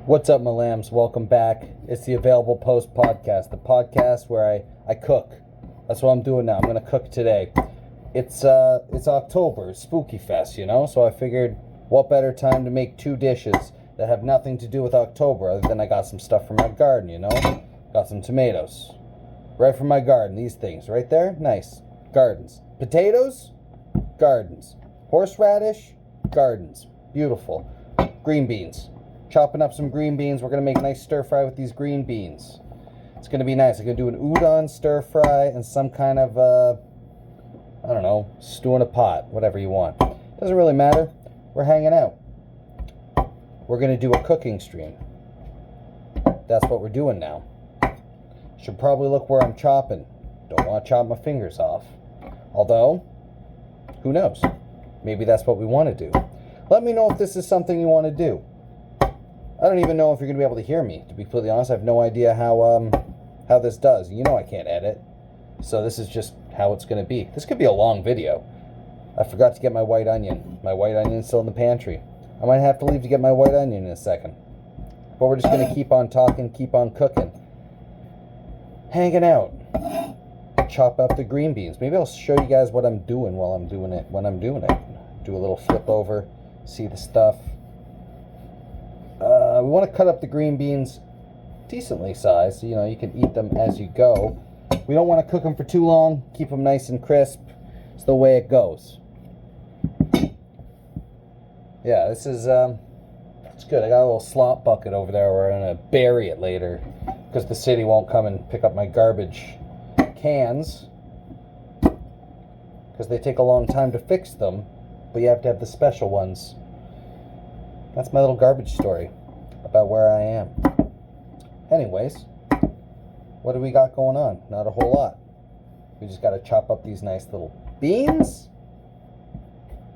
What's up, my lambs? Welcome back. It's the Available Post podcast, the podcast where I cook. That's what I'm doing now. I'm gonna cook today. It's October, Spooky Fest, So I figured, what better time to make two dishes that have nothing to do with October, other than I got some stuff from my garden, Got some tomatoes, right from my garden. These things right there, nice. Gardens. Potatoes, gardens. Horseradish, gardens. Beautiful. Green beans. Chopping up some green beans. We're going to make a nice stir fry with these green beans. It's going to be nice. I'm going to do an udon stir fry and some kind of, I don't know, stew in a pot, whatever you want. Doesn't really matter. We're hanging out. We're going to do a cooking stream. That's what we're doing now. Should probably look where I'm chopping. Don't want to chop my fingers off. Although, who knows? Maybe that's what we want to do. Let me know if this is something you want to do. I don't even know if you're going to be able to hear me. To be completely honest, I have no idea how this does. I can't edit. So this is just how it's going to be. This could be a long video. I forgot to get my white onion. My white onion's still in the pantry. I might have to leave to get my white onion in a second. But we're just going to keep on talking, keep on cooking. Hanging out. Chop up the green beans. Maybe I'll show you guys what I'm doing while I'm doing it. When I'm doing it. Do a little flip over. See the stuff. We want to cut up the green beans decently sized, so you can eat them as you go. We don't want to cook them for too long. Keep them nice and crisp. It's the way it goes. Yeah, this is it's good. I got a little slop bucket over there where I'm going to bury it later because the city won't come and pick up my garbage cans because they take a long time to fix them, but you have to have the special ones. That's my little garbage story about where I am. Anyways, what do we got going on? Not a whole lot. We just got to chop up these nice little beans.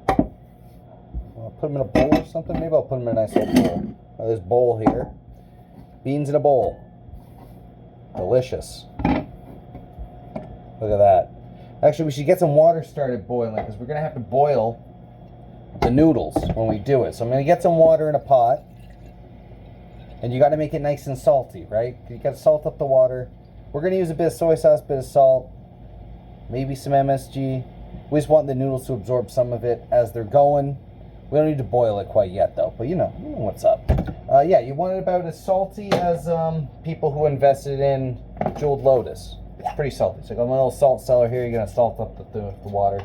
I'll put them in a bowl or something. Maybe I'll put them in a nice little bowl. This bowl here. Beans in a bowl. Delicious. Look at that. Actually, we should get some water started boiling because we're going to have to boil the noodles when we do it. So I'm going to get some water in a pot. And you got to make it nice and salty, right? You got to salt up the water. We're going to use a bit of soy sauce, bit of salt, maybe some MSG. We just want the noodles to absorb some of it as they're going. We don't need to boil it quite yet, though. But you know what's up. Yeah, you want it about as salty as people who invested in Jeweled Lotus. It's pretty salty. So I got my little salt cellar here. You're going to salt up the water.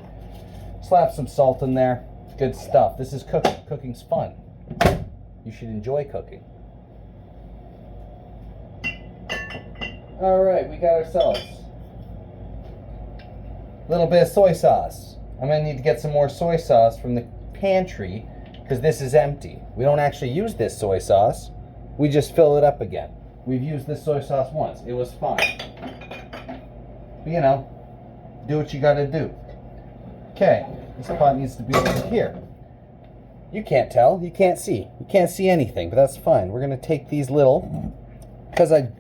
Slap some salt in there. Good stuff. This is cooking. Cooking's fun. You should enjoy cooking. Alright, we got ourselves a little bit of soy sauce. I'm going to need to get some more soy sauce from the pantry because this is empty. We don't actually use this soy sauce. We just fill it up again. We've used this soy sauce once. It was fine. But do what you got to do. Okay, this pot needs to be over here. You can't tell. You can't see. You can't see anything, but that's fine. We're going to take these little, because I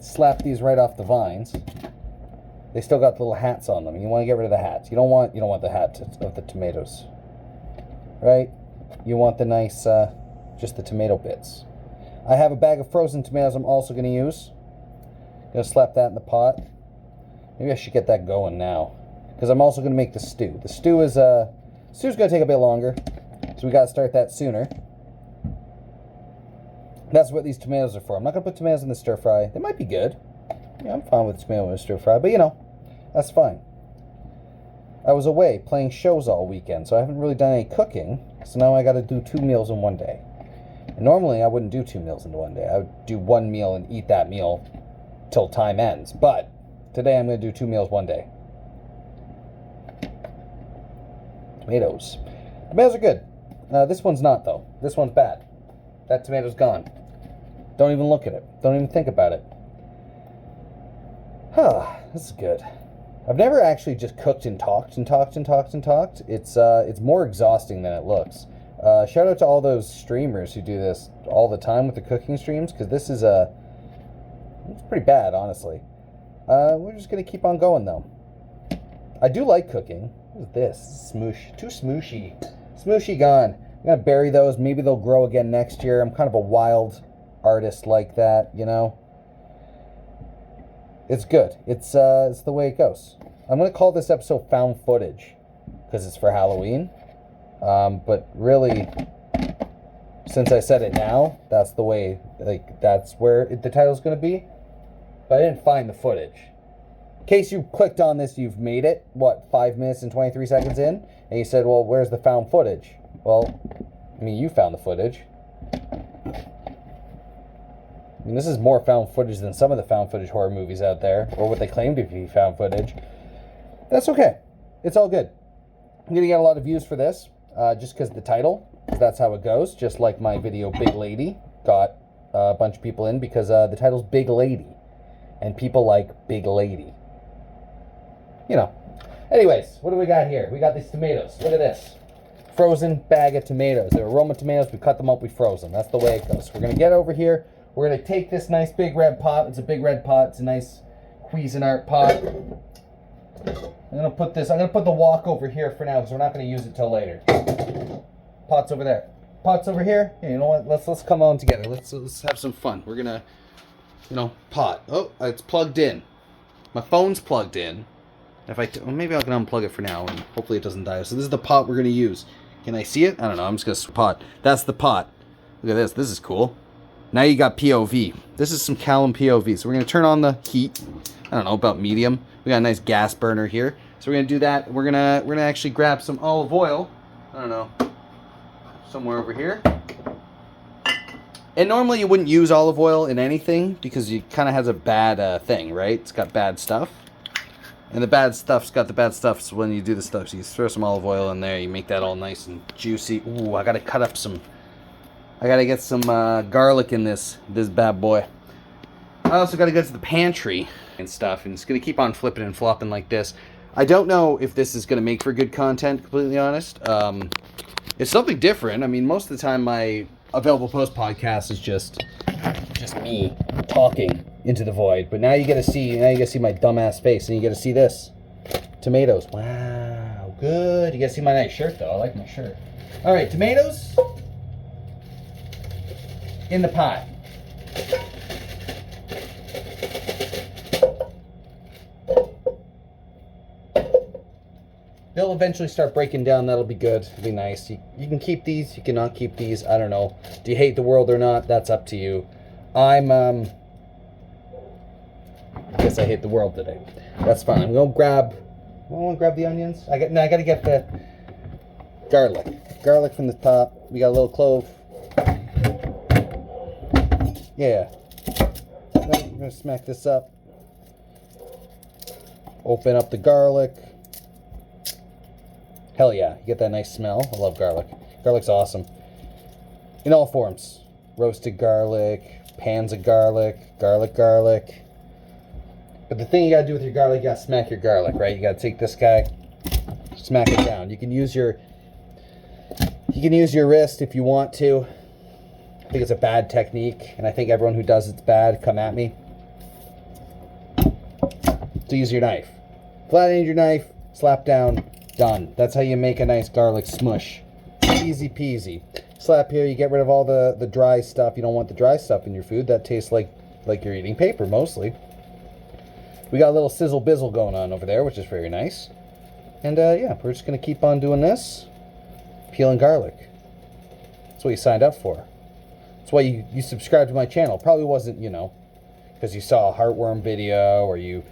slapped these right off the vines. They still got the little hats on them. You want to get rid of the hats. You don't want the hat of the tomatoes, right? You want the nice, just the tomato bits. I have a bag of frozen tomatoes I'm also going to use. Going to slap that in the pot. Maybe I should get that going now, because I'm also going to make the stew. The stew's going to take a bit longer, so we got to start that sooner. That's what these tomatoes are for. I'm not going to put tomatoes in the stir fry. They might be good. Yeah, I'm fine with tomato in the stir fry, but that's fine. I was away playing shows all weekend, so I haven't really done any cooking, so now I got to do 2 meals in one day. And normally I wouldn't do 2 meals in one day. I would do 1 meal and eat that meal till time ends, but today I'm going to do 2 meals one day. Tomatoes. Tomatoes are good. This one's not, though. This one's bad. That tomato's gone. Don't even look at it. Don't even think about it. This is good. I've never actually just cooked and talked and talked and talked and talked. It's more exhausting than it looks. Shout out to all those streamers who do this all the time with the cooking streams, because this is it's pretty bad, honestly. We're just going to keep on going, though. I do like cooking. What is this? Smoosh. Too smooshy. Smooshy gone. I'm going to bury those. Maybe they'll grow again next year. I'm kind of a wild artist like that, you know. It's good. It's the way it goes. I'm going to call this episode Found Footage because it's for Halloween. But really, since I said it now, that's the way, like, that's where the title's going to be. But I didn't find the footage. In case you clicked on this, you've made it, 5 minutes and 23 seconds in? And you said, well, where's the found footage? Well, I mean, you found the footage. I mean, this is more found footage than some of the found footage horror movies out there, or what they claim to be found footage. That's okay. It's all good. I'm going to get a lot of views for this, just because the title, that's how it goes. Just like my video, Big Lady, got a bunch of people in because the title's Big Lady, and people like Big Lady. You know. Anyways, what do we got here? We got these tomatoes. Look at this. Frozen bag of tomatoes. They're Roma tomatoes. We cut them up, we froze them. That's the way it goes. We're going to get over here. We're going to take this nice big red pot. It's a big red pot. It's a nice Cuisinart pot. I'm going to put the wok over here for now because we're not going to use it till later. Pot's over there. Pot's over here. Yeah, you know what? Let's come on together. Let's have some fun. We're going to, pot. Oh, it's plugged in. My phone's plugged in. Maybe I can unplug it for now and hopefully it doesn't die. So this is the pot we're going to use. Can I see it? I don't know. I'm just going to pot. That's the pot. Look at this. This is cool. Now you got POV. This is some Callum POV. So we're going to turn on the heat. I don't know, about medium. We got a nice gas burner here. So we're going to do that. We're going to actually grab some olive oil. I don't know. Somewhere over here. And normally you wouldn't use olive oil in anything because it kind of has a bad thing, right? It's got bad stuff. And the bad stuff's got the bad stuff, so when you do the stuff, so you throw some olive oil in there, you make that all nice and juicy. Ooh, I gotta cut up some, I gotta get some garlic in this bad boy. I also gotta go to the pantry and stuff, and it's gonna keep on flipping and flopping like this. I don't know if this is gonna make for good content, completely honest. It's something different. I mean, most of the time my Available Post podcast is just me talking into the void, but now you get to see my dumbass face, and you get to see this tomatoes. Wow, good. You get to see my nice shirt though. I like my shirt. All right, tomatoes in the pot. They'll eventually start breaking down. That'll be good. It'll be nice. You can keep these. You cannot keep these. I don't know. Do you hate the world or not? That's up to you. I guess I hate the world today. That's fine. I'm gonna grab the onions. I gotta get the garlic from the top. We got a little clove. Yeah. I'm gonna smack this up. Open up the garlic. Hell yeah, you get that nice smell. I love garlic. Garlic's awesome. In all forms. Roasted garlic, pans of garlic. But the thing you gotta do with your garlic, you gotta smack your garlic, right? You gotta take this guy, smack it down. You can use your wrist if you want to. I think it's a bad technique, and I think everyone who does it's bad. Come at me. So use your knife. Flat end your knife, slap down, done. That's how you make a nice garlic smush. Easy peasy. Slap here, you get rid of all the dry stuff. You don't want the dry stuff in your food. That tastes like you're eating paper, mostly. We got a little sizzle bizzle going on over there, which is very nice. And yeah, we're just going to keep on doing this. Peeling garlic. That's what you signed up for. That's why you subscribed to my channel. Probably wasn't, because you saw a heartworm video, or you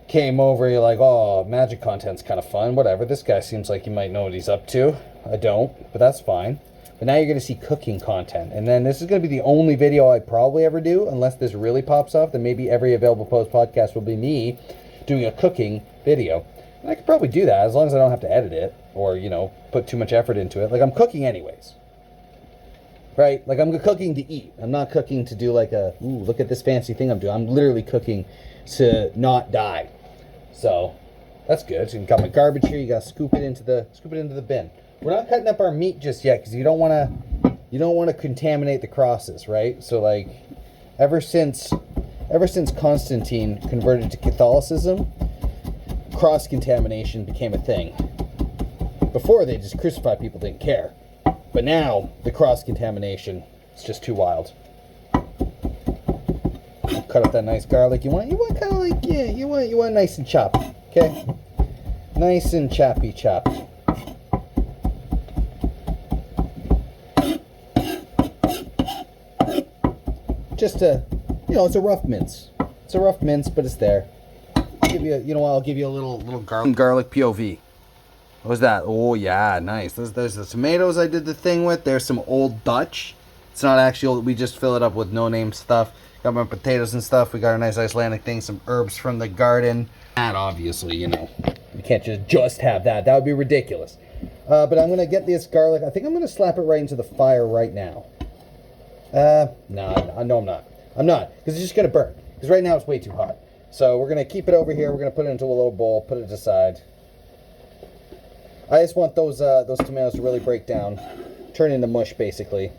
came over, you're like, oh, magic content's kind of fun. Whatever, this guy seems like he might know what he's up to. I don't, but that's fine. But now you're going to see cooking content. And then this is going to be the only video I probably ever do, unless this really pops off. Then maybe every Available Post podcast will be me doing a cooking video. And I could probably do that as long as I don't have to edit it or, put too much effort into it. Like, I'm cooking anyways. Right? Like, I'm cooking to eat. I'm not cooking to do like ooh, look at this fancy thing I'm doing. I'm literally cooking to not die. So, that's good. So you got my garbage here. You got to scoop it into the bin. We're not cutting up our meat just yet because you don't want to contaminate the crosses, right? So like ever since Constantine converted to Catholicism, cross contamination became a thing. Before, they just crucified people, didn't care. But But now, the cross-contamination, it's just too wild. Cut up that nice garlic. You want kind of like, yeah, you want nice and chopped, okay? Nice and choppy chopped. Just a, it's a rough mince. It's a rough mince, but it's there. I'll give you, I'll give you a little garlic POV. What was that? Oh yeah, nice. There's the tomatoes I did the thing with. There's some Old Dutch. It's not actually old. We just fill it up with no-name stuff. Got my potatoes and stuff. We got a nice Icelandic thing. Some herbs from the garden. That obviously, you can't just have that. That would be ridiculous. But I'm gonna get this garlic. I think I'm gonna slap it right into the fire right now. No, I'm not. I'm not, because it's just gonna burn. Because right now it's way too hot. So we're gonna keep it over here. We're gonna put it into a little bowl. Put it aside. I just want those tomatoes to really break down, turn into mush basically,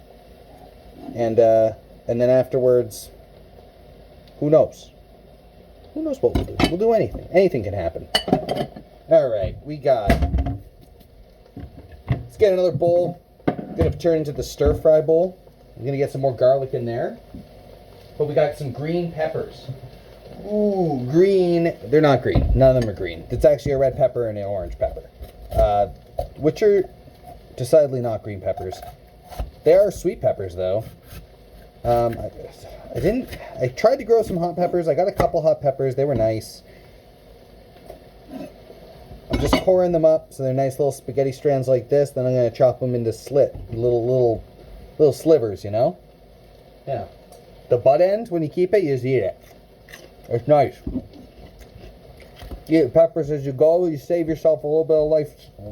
and then afterwards, who knows? Who knows what we'll do? We'll do anything. Anything can happen. All right, we got. Let's get another bowl. I'm gonna turn into the stir fry bowl. I'm gonna get some more garlic in there, but we got some green peppers. Ooh, green. They're not green. None of them are green. It's actually a red pepper and an orange pepper. Which are decidedly not green peppers. They are sweet peppers, though. I tried to grow some hot peppers. I got a couple hot peppers. They were nice. I'm just coring them up so they're nice little spaghetti strands like this. Then I'm going to chop them into little slivers, Yeah. The butt end, when you keep it, you just eat it. It's nice. You eat peppers as you go. You save yourself a little bit of life. A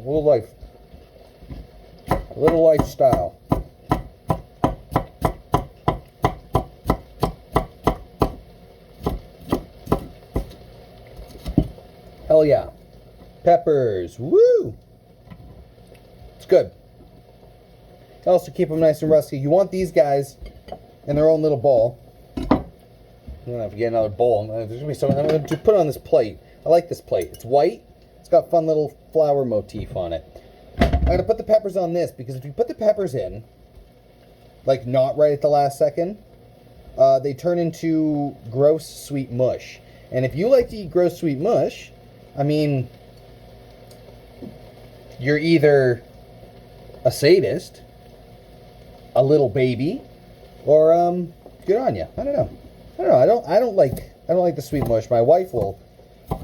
little lifestyle. Hell yeah. Peppers. Woo! It's good. Also keep them nice and rusty. You want these guys in their own little bowl. I'm going to have to get another bowl. There's going to be some. I'm going to put it on this plate. I like this plate. It's white. It's got fun little flower motif on it. I'm going to put the peppers on this because if you put the peppers in, like not right at the last second, they turn into gross sweet mush. And if you like to eat gross sweet mush, I mean, you're either a sadist, a little baby, or good on you. I don't know. I don't like the sweet mush. My wife will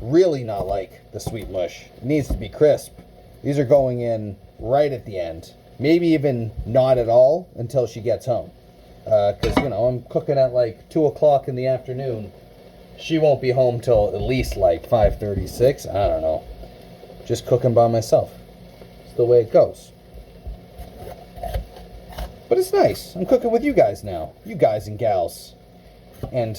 really not like the sweet mush. It needs to be crisp. These are going in right at the end. Maybe even not at all until she gets home. Because, I'm cooking at like 2 o'clock in the afternoon. She won't be home till at least like 5:36. I don't know. Just cooking by myself. It's the way it goes. But it's nice. I'm cooking with you guys now. You guys and gals. And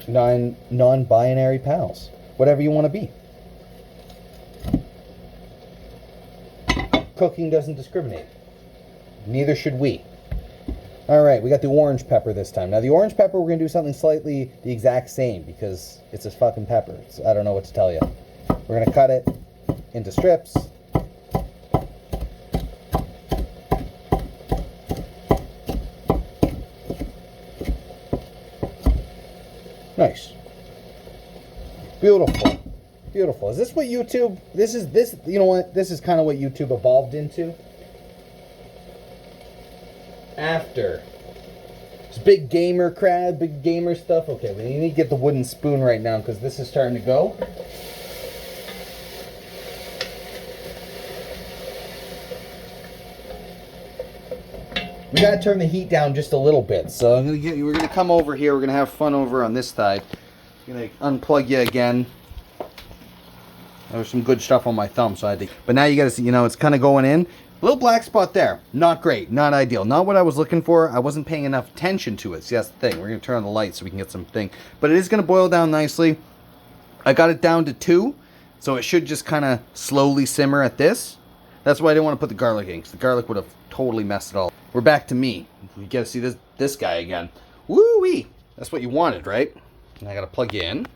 non-binary pals. Whatever you want to be. Cooking doesn't discriminate. Neither should we. Alright, we got the orange pepper this time. Now the orange pepper, we're going to do something slightly the exact same because it's a fucking pepper. I don't know what to tell you. We're going to cut it into strips. Nice. Beautiful. Beautiful. Is this what YouTube, you know what? This is kind of what YouTube evolved into. After. It's big gamer crowd, big gamer stuff. Okay, we need to get the wooden spoon right now because this is starting to go. We gotta turn the heat down just a little bit. So we're gonna come over here. We're gonna have fun over on this side. I'm gonna unplug you again. There was some good stuff on my thumb, so I had to. But now you gotta see, it's kind of going in. A little black spot there. Not great. Not ideal. Not what I was looking for. I wasn't paying enough attention to it. See, that's the thing. We're gonna turn on the light so we can get some thing. But it is gonna boil down nicely. I got it down to 2, so it should just kind of slowly simmer at this. That's why I didn't want to put the garlic in, because the garlic would have totally messed it all. We're back to me. You gotta see this guy again. Woo-wee! That's what you wanted, right? And I gotta plug you in.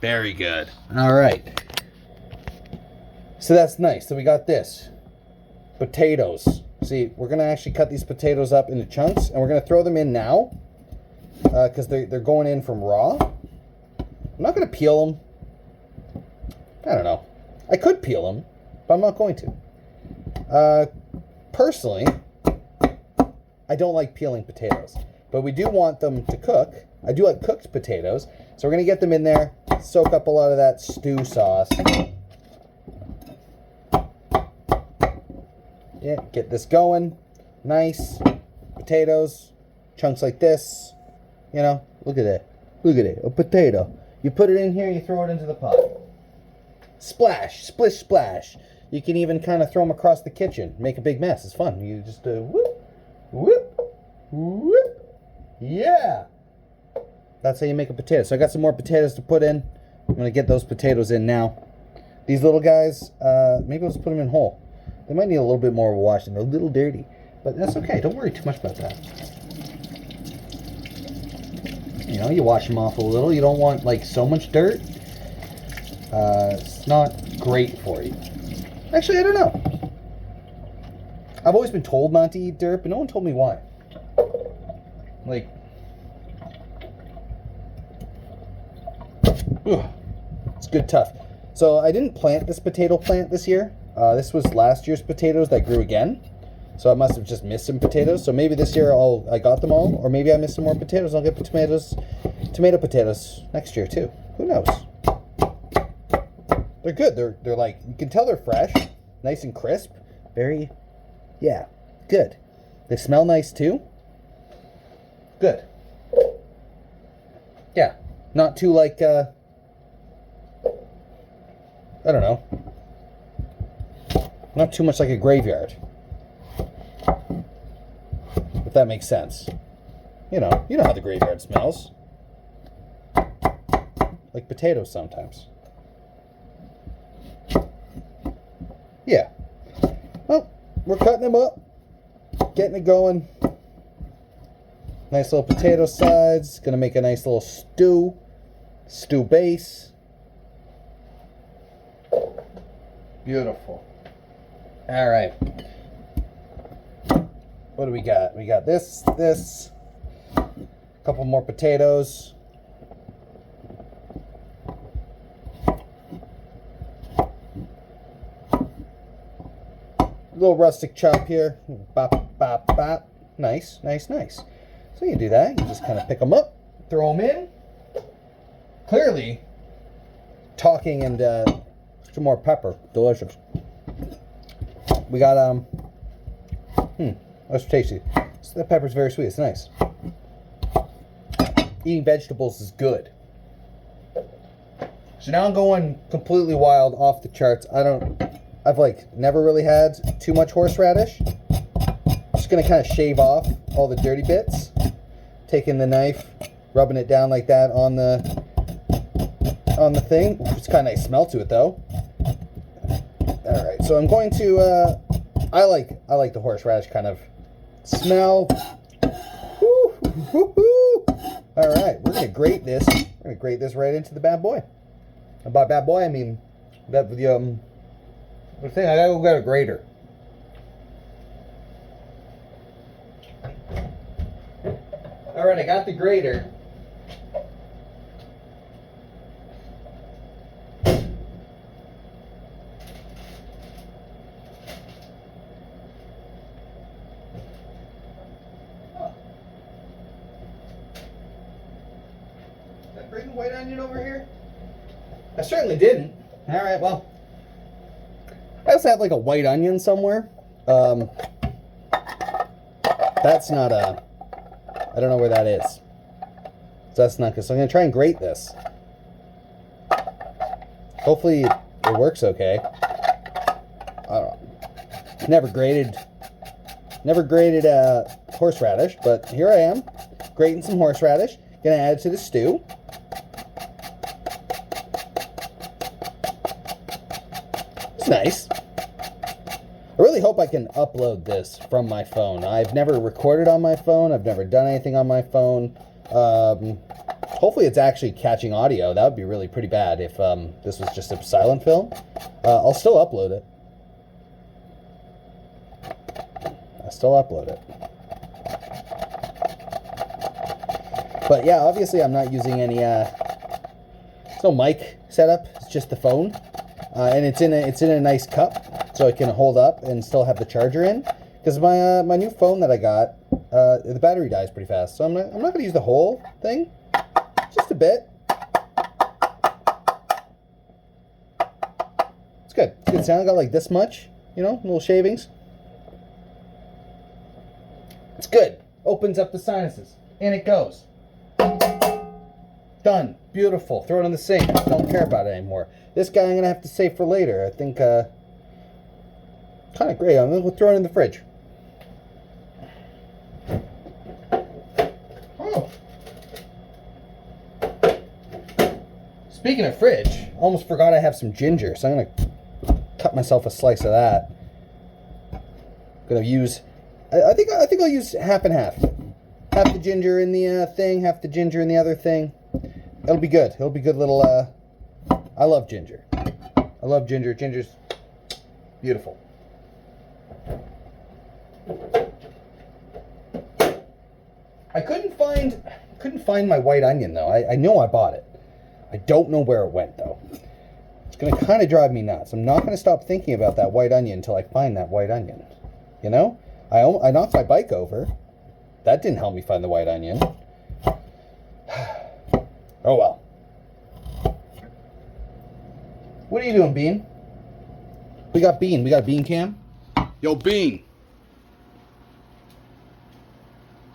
Very good. All right. So that's nice. So we got this. Potatoes. See, we're going to actually cut these potatoes up into chunks, and we're going to throw them in now because they're going in from raw. I'm not going to peel them. I don't know. I could peel them, but I'm not going to. Personally, I don't like peeling potatoes, but we do want them to cook. I do like cooked potatoes, so we're going to get them in there, soak up a lot of that stew sauce. Yeah, get this going. Nice. Potatoes, chunks like this. You know, look at it. Look at it, a potato. You put it in here, you throw it into the pot. Splash, splish, splash. You can even kind of throw them across the kitchen. Make a big mess. It's fun. You just whoop, whoop, whoop. Yeah. That's how you make a potato. So I got some more potatoes to put in. I'm going to get those potatoes in now. These little guys, maybe I'll just put them in whole. They might need a little bit more of a washing. They're a little dirty. But that's okay. Don't worry too much about that. You know, you wash them off a little. You don't want, like, so much dirt. It's not great for you. Actually, I don't know. I've always been told not to eat dirt, but no one told me why. Like, ugh, it's good tough. So I didn't plant this potato plant this year. This was last year's potatoes that grew again. So I must have just missed some potatoes. So maybe this year I got them all, or maybe I missed some more potatoes. I'll get tomato potatoes next year too. Who knows? They're good. They're like, you can tell they're fresh, nice and crisp. Very, yeah, good. They smell nice too. Good. Yeah, not too like, I don't know. Not too much like a graveyard. If that makes sense. You know how the graveyard smells. Like potatoes sometimes. Yeah. Well, we're cutting them up. Getting it going. Nice little potato sides. Gonna make a nice little stew. Stew base. Beautiful. All right. What do we got? We got this. A couple more potatoes. Little rustic chop here. Bop, bop, bop. Nice, nice, nice. So you do that. You just kind of pick them up, throw them in. Clearly, talking and some more pepper. Delicious. We got, that's tasty. So that pepper's very sweet. It's nice. Eating vegetables is good. So now I'm going completely wild, off the charts. I've like never really had too much horseradish. Just gonna kind of shave off all the dirty bits. Taking the knife, rubbing it down like that on the thing. It's kind of nice smell to it though. All right, so I'm going to. I like the horseradish kind of smell. Woo, woo, woo. All right, we're gonna grate this. We're gonna grate this right into the bad boy. And by bad boy, I mean that the thing. I gotta go get a grater. All right, I got the grater. Bring the white onion over here? I certainly didn't. All right, well, I also have like a white onion somewhere. That's not a, I don't know where that is. So that's not good. So I'm gonna try and grate this. Hopefully it works okay. Never grated horseradish, but here I am, grating some horseradish. Gonna add it to the stew. It's nice. I really hope I can upload this from my phone. I've never recorded on my phone. I've never done anything on my phone. Hopefully it's actually catching audio. That would be really pretty bad if this was just a silent film. I'll still upload it. But yeah, obviously I'm not using any, there's no mic setup. It's just the phone. And it's in a nice cup, so it can hold up and still have the charger in. Because my new phone that I got, the battery dies pretty fast. So I'm not going to use the whole thing. Just a bit. It's good. It's good sound. I got like this much, little shavings. It's good. Opens up the sinuses. And it goes. Done. Beautiful. Throw it in the sink. Don't care about it anymore. This guy I'm going to have to save for later. I think, kind of great. I'm going to throw it in the fridge. Oh. Speaking of fridge, I almost forgot I have some ginger, so I'm going to cut myself a slice of that. Going to use, I think I'll use half and half. Half the ginger in the thing, half the ginger in the other thing. It'll be good. It'll be good little, I love ginger. I love ginger. Ginger's beautiful. I couldn't find my white onion though. I know I bought it. I don't know where it went though. It's gonna kind of drive me nuts. I'm not gonna stop thinking about that white onion until I find that white onion. I knocked my bike over. That didn't help me find the white onion. Oh well. What are you doing, Bean? We got Bean. We got a Bean cam. Yo, Bean.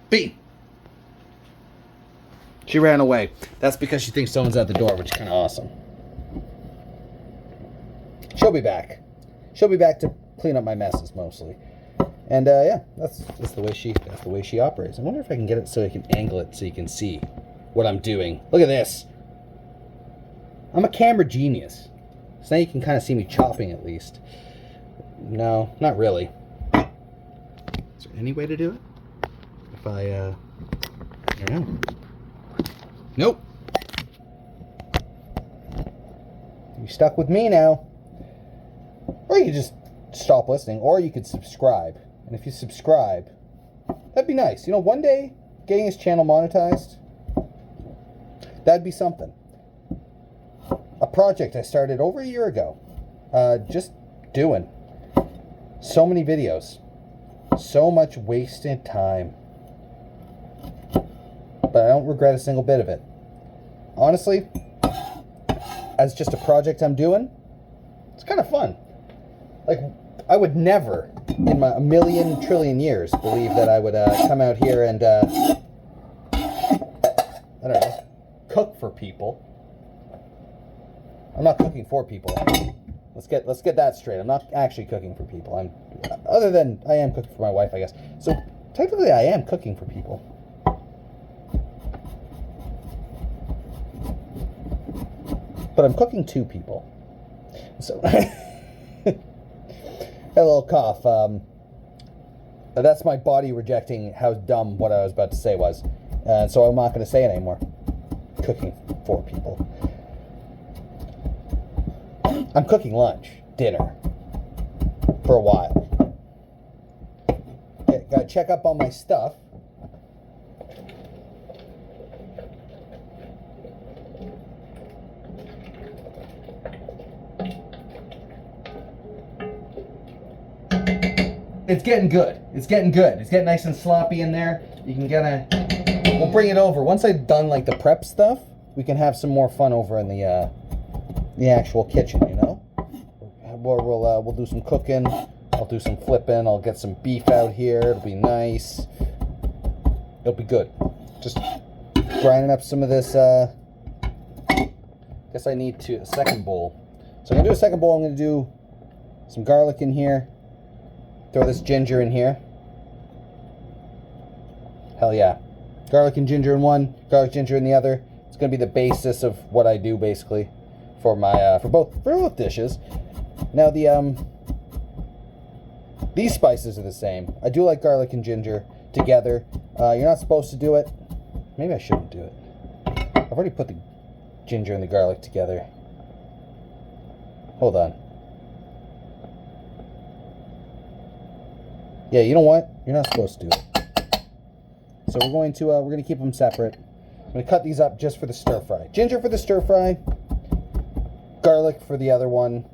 Bean. She ran away. That's because she thinks someone's at the door, which is kind of awesome. She'll be back. She'll be back to clean up my messes mostly. And yeah, that's the way she operates. I wonder if I can get it so I can angle it so you can see what I'm doing. Look at this. I'm a camera genius. So now you can kind of see me chopping at least. No, not really. Is there any way to do it? If I don't know. Nope. You're stuck with me now. Or you could just stop listening, or you could subscribe. And if you subscribe, that'd be nice. One day, getting his channel monetized, that'd be something. A project I started over a year ago. Just doing so many videos. So much wasted time. But I don't regret a single bit of it. Honestly, as just a project I'm doing, it's kind of fun. Like, I would never, in a million trillion years, believe that I would come out here and, I don't know, cook for people. I'm not cooking for people. Let's get that straight. I'm not actually cooking for people. Other than I am cooking for my wife, I guess. So technically, I am cooking for people. But I'm cooking to people. So a little cough. That's my body rejecting how dumb what I was about to say was. So I'm not going to say it anymore. Cooking for people. I'm cooking lunch, dinner, for a while. Okay, gotta check up on my stuff. It's getting good. It's getting good. It's getting nice and sloppy in there. You can we'll bring it over. Once I've done like the prep stuff, we can have some more fun over in the actual kitchen, We'll do some cooking. I'll do some flipping. I'll get some beef out here. It'll be nice. It'll be good. Just grinding up some of this. Guess I need a second bowl. So I'm gonna do a second bowl. I'm gonna do some garlic in here. Throw this ginger in here. Hell yeah. Garlic and ginger in one, garlic ginger in the other. It's gonna be the basis of what I do basically for my for both dishes. Now these spices are the same. I do like garlic and ginger together. You're not supposed to do it. Maybe I shouldn't do it. I've already put the ginger and the garlic together. Hold on. Yeah, you know what? You're not supposed to do it. So we're going to keep them separate. I'm going to cut these up just for the stir fry. Ginger for the stir fry. Garlic for the other one.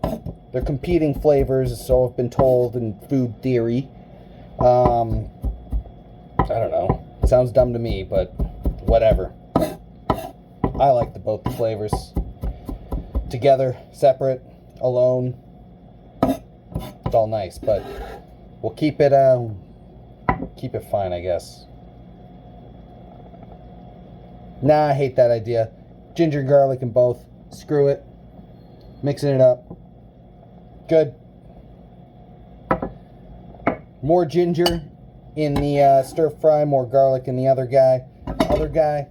They're competing flavors, so I've been told in food theory. I don't know. It sounds dumb to me, but whatever. I like both the flavors. Together, separate, alone. It's all nice, but we'll keep it fine, I guess. Nah, I hate that idea. Ginger and garlic in both. Screw it. Mixing it up. Good. More ginger in the stir fry, more garlic in the other guy. Other guy,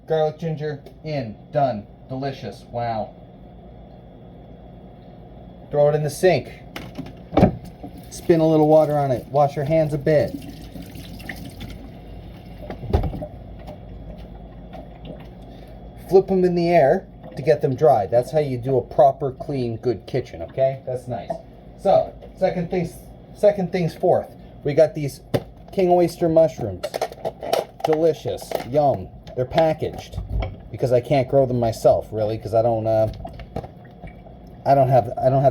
garlic, ginger, in. Done. Delicious. Wow. Throw it in the sink. Spin a little water on it. Wash your hands a bit. Flip them in the air to get them dry. That's how you do a proper, clean, good kitchen, okay? That's nice. So, second things fourth. We got these king oyster mushrooms. Delicious. Yum. They're packaged because I can't grow them myself, really, because I don't have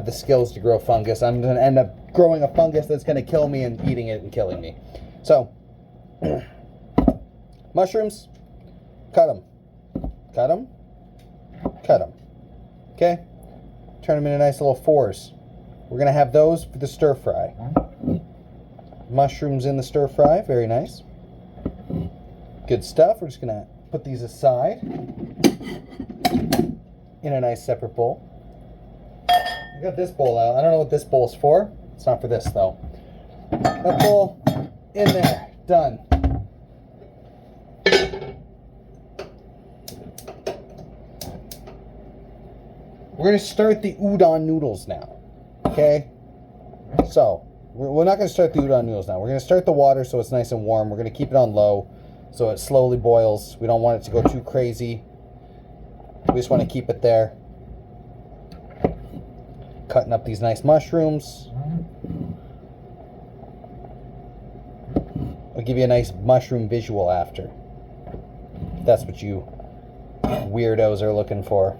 the skills to grow fungus. I'm going to end up growing a fungus that's going to kill me and eating it and killing me. So, mushrooms, cut them. Cut them. Cut them. Okay? Turn them into nice little fours. We're going to have those for the stir fry. Mushrooms in the stir fry. Very nice. Good stuff. We're just going to put these aside in a nice separate bowl. I got this bowl out. I don't know what this bowl's for. It's not for this, though. That bowl in there. Done. We're going to start the udon noodles now, okay? So, we're not going to start the udon noodles now. We're going to start the water so it's nice and warm. We're going to keep it on low so it slowly boils. We don't want it to go too crazy. We just want to keep it there. Cutting up these nice mushrooms. I'll give you a nice mushroom visual after. If that's what you weirdos are looking for.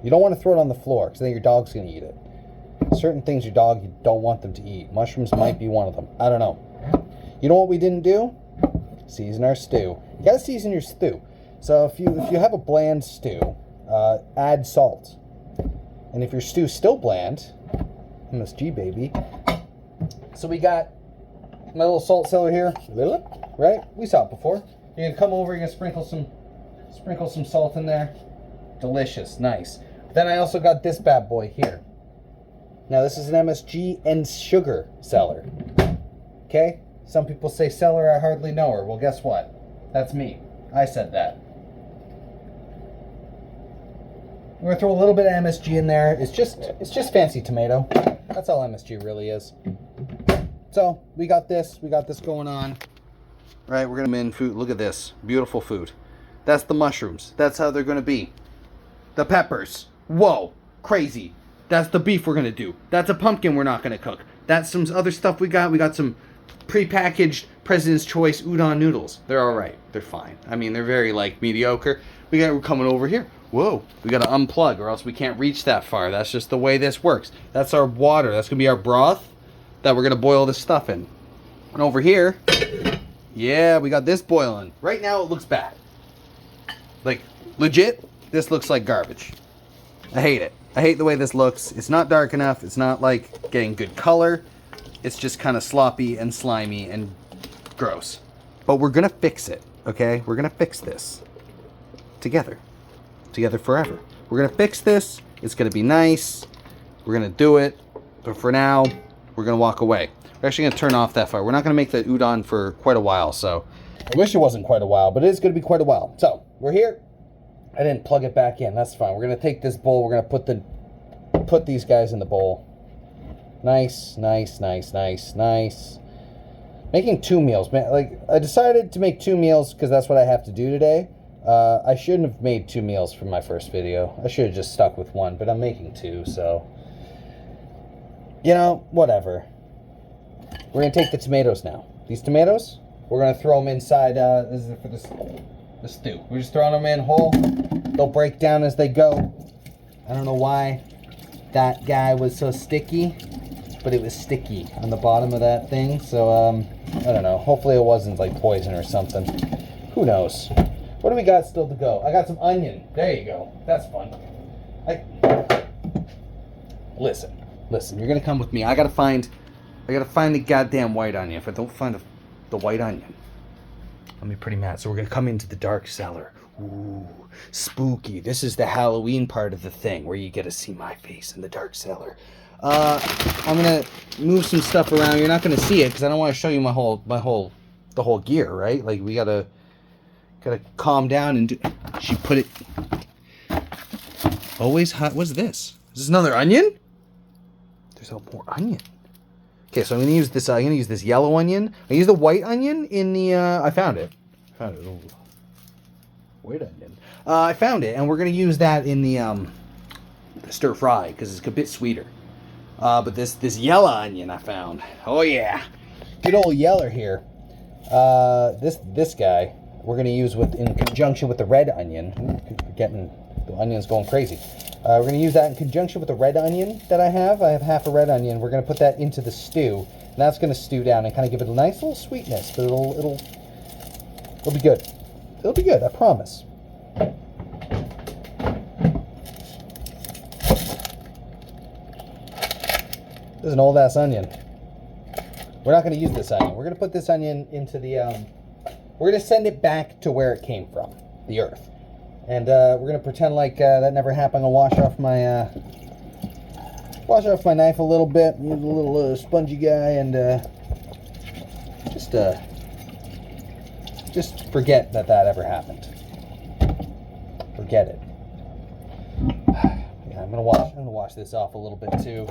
You don't want to throw it on the floor because then your dog's going to eat it. Certain things you don't want them to eat. Mushrooms might be one of them. I don't know. You know what we didn't do? Season our stew. You got to season your stew. So if you have a bland stew, add salt. And if your stew's still bland, MSG baby. So we got my little salt cellar here, right? We saw it before. You're gonna come over. You're gonna sprinkle some salt in there. Delicious, nice. Then I also got this bad boy here. Now this is an MSG and sugar cellar. Okay? Some people say cellar, I hardly know her. Well, guess what? That's me. I said that. We're gonna throw a little bit of MSG in there. It's just fancy tomato. That's all MSG really is. So we got this going on. Right, we're gonna in food. Look at this. Beautiful food. That's the mushrooms. That's how they're gonna be. The peppers. Whoa, crazy. That's the beef we're gonna do. That's a pumpkin we're not gonna cook. That's some other stuff we got. We got some pre-packaged President's Choice udon noodles. They're all right. They're fine. I mean, they're very mediocre. We're coming over here. Whoa, we gotta unplug or else we can't reach that far. That's just the way this works. That's our water. That's gonna be our broth that we're gonna boil this stuff in. And over here, yeah, we got this boiling. Right now it looks bad. Like, legit, this looks like garbage. I hate it. I hate the way this looks. It's not dark enough. It's not getting good color. It's just kind of sloppy and slimy and gross. But we're gonna fix it, okay? We're gonna fix this together. Together forever. We're gonna fix this. It's gonna be nice. We're gonna do it. But for now, we're gonna walk away. We're actually gonna turn off that fire. We're not gonna make the udon for quite a while, so I wish it wasn't quite a while, but it is gonna be quite a while. So we're here. I didn't plug it back in. That's fine. We're gonna take this bowl. We're gonna put these guys in the bowl. Nice, nice, nice, nice, nice. Making 2 meals, man. Like, I decided to make 2 meals because that's what I have to do today. I shouldn't have made 2 meals for my first video. I should have just stuck with 1, but I'm making 2, so... You know, whatever. We're going to take the tomatoes now. These tomatoes, we're going to throw them inside, this is for the stew. We're just throwing them in whole. They'll break down as they go. I don't know why that guy was so sticky, but it was sticky on the bottom of that thing. So, I don't know. Hopefully it wasn't like poison or something. Who knows? What do we got still to go? I got some onion. There you go. That's fun. Listen. You're gonna come with me. I gotta find the goddamn white onion. If I don't find the white onion, I'll be pretty mad. So we're gonna come into the dark cellar. Ooh, spooky. This is the Halloween part of the thing where you get to see my face in the dark cellar. I'm gonna move some stuff around. You're not gonna see it because I don't want to show you the whole gear, right? Like we gotta calm down and do. She put it always hot. What's this? Is this another onion? There's more onion. Okay, so I'm gonna use this. I'm gonna use this yellow onion. I use the white onion in the. I found it. Ooh. White onion. I found it, and we're gonna use that in the stir fry because it's a bit sweeter. But this yellow onion I found. Oh yeah, good old yeller here. This guy we're gonna use in conjunction with the red onion. We're getting the onion's going crazy. We're going to use that in conjunction with the red onion that I have. I have half a red onion. We're going to put that into the stew. And that's going to stew down and kind of give it a nice little sweetness. But it'll be good. It'll be good, I promise. This is an old-ass onion. We're not going to use this onion. We're going to put this onion into the... we're going to send it back to where it came from, the earth. And we're going to pretend like that never happened. I'll wash off my knife a little bit. Use a little spongy guy and just forget that ever happened. Forget it. Yeah, I'm gonna wash this off a little bit too.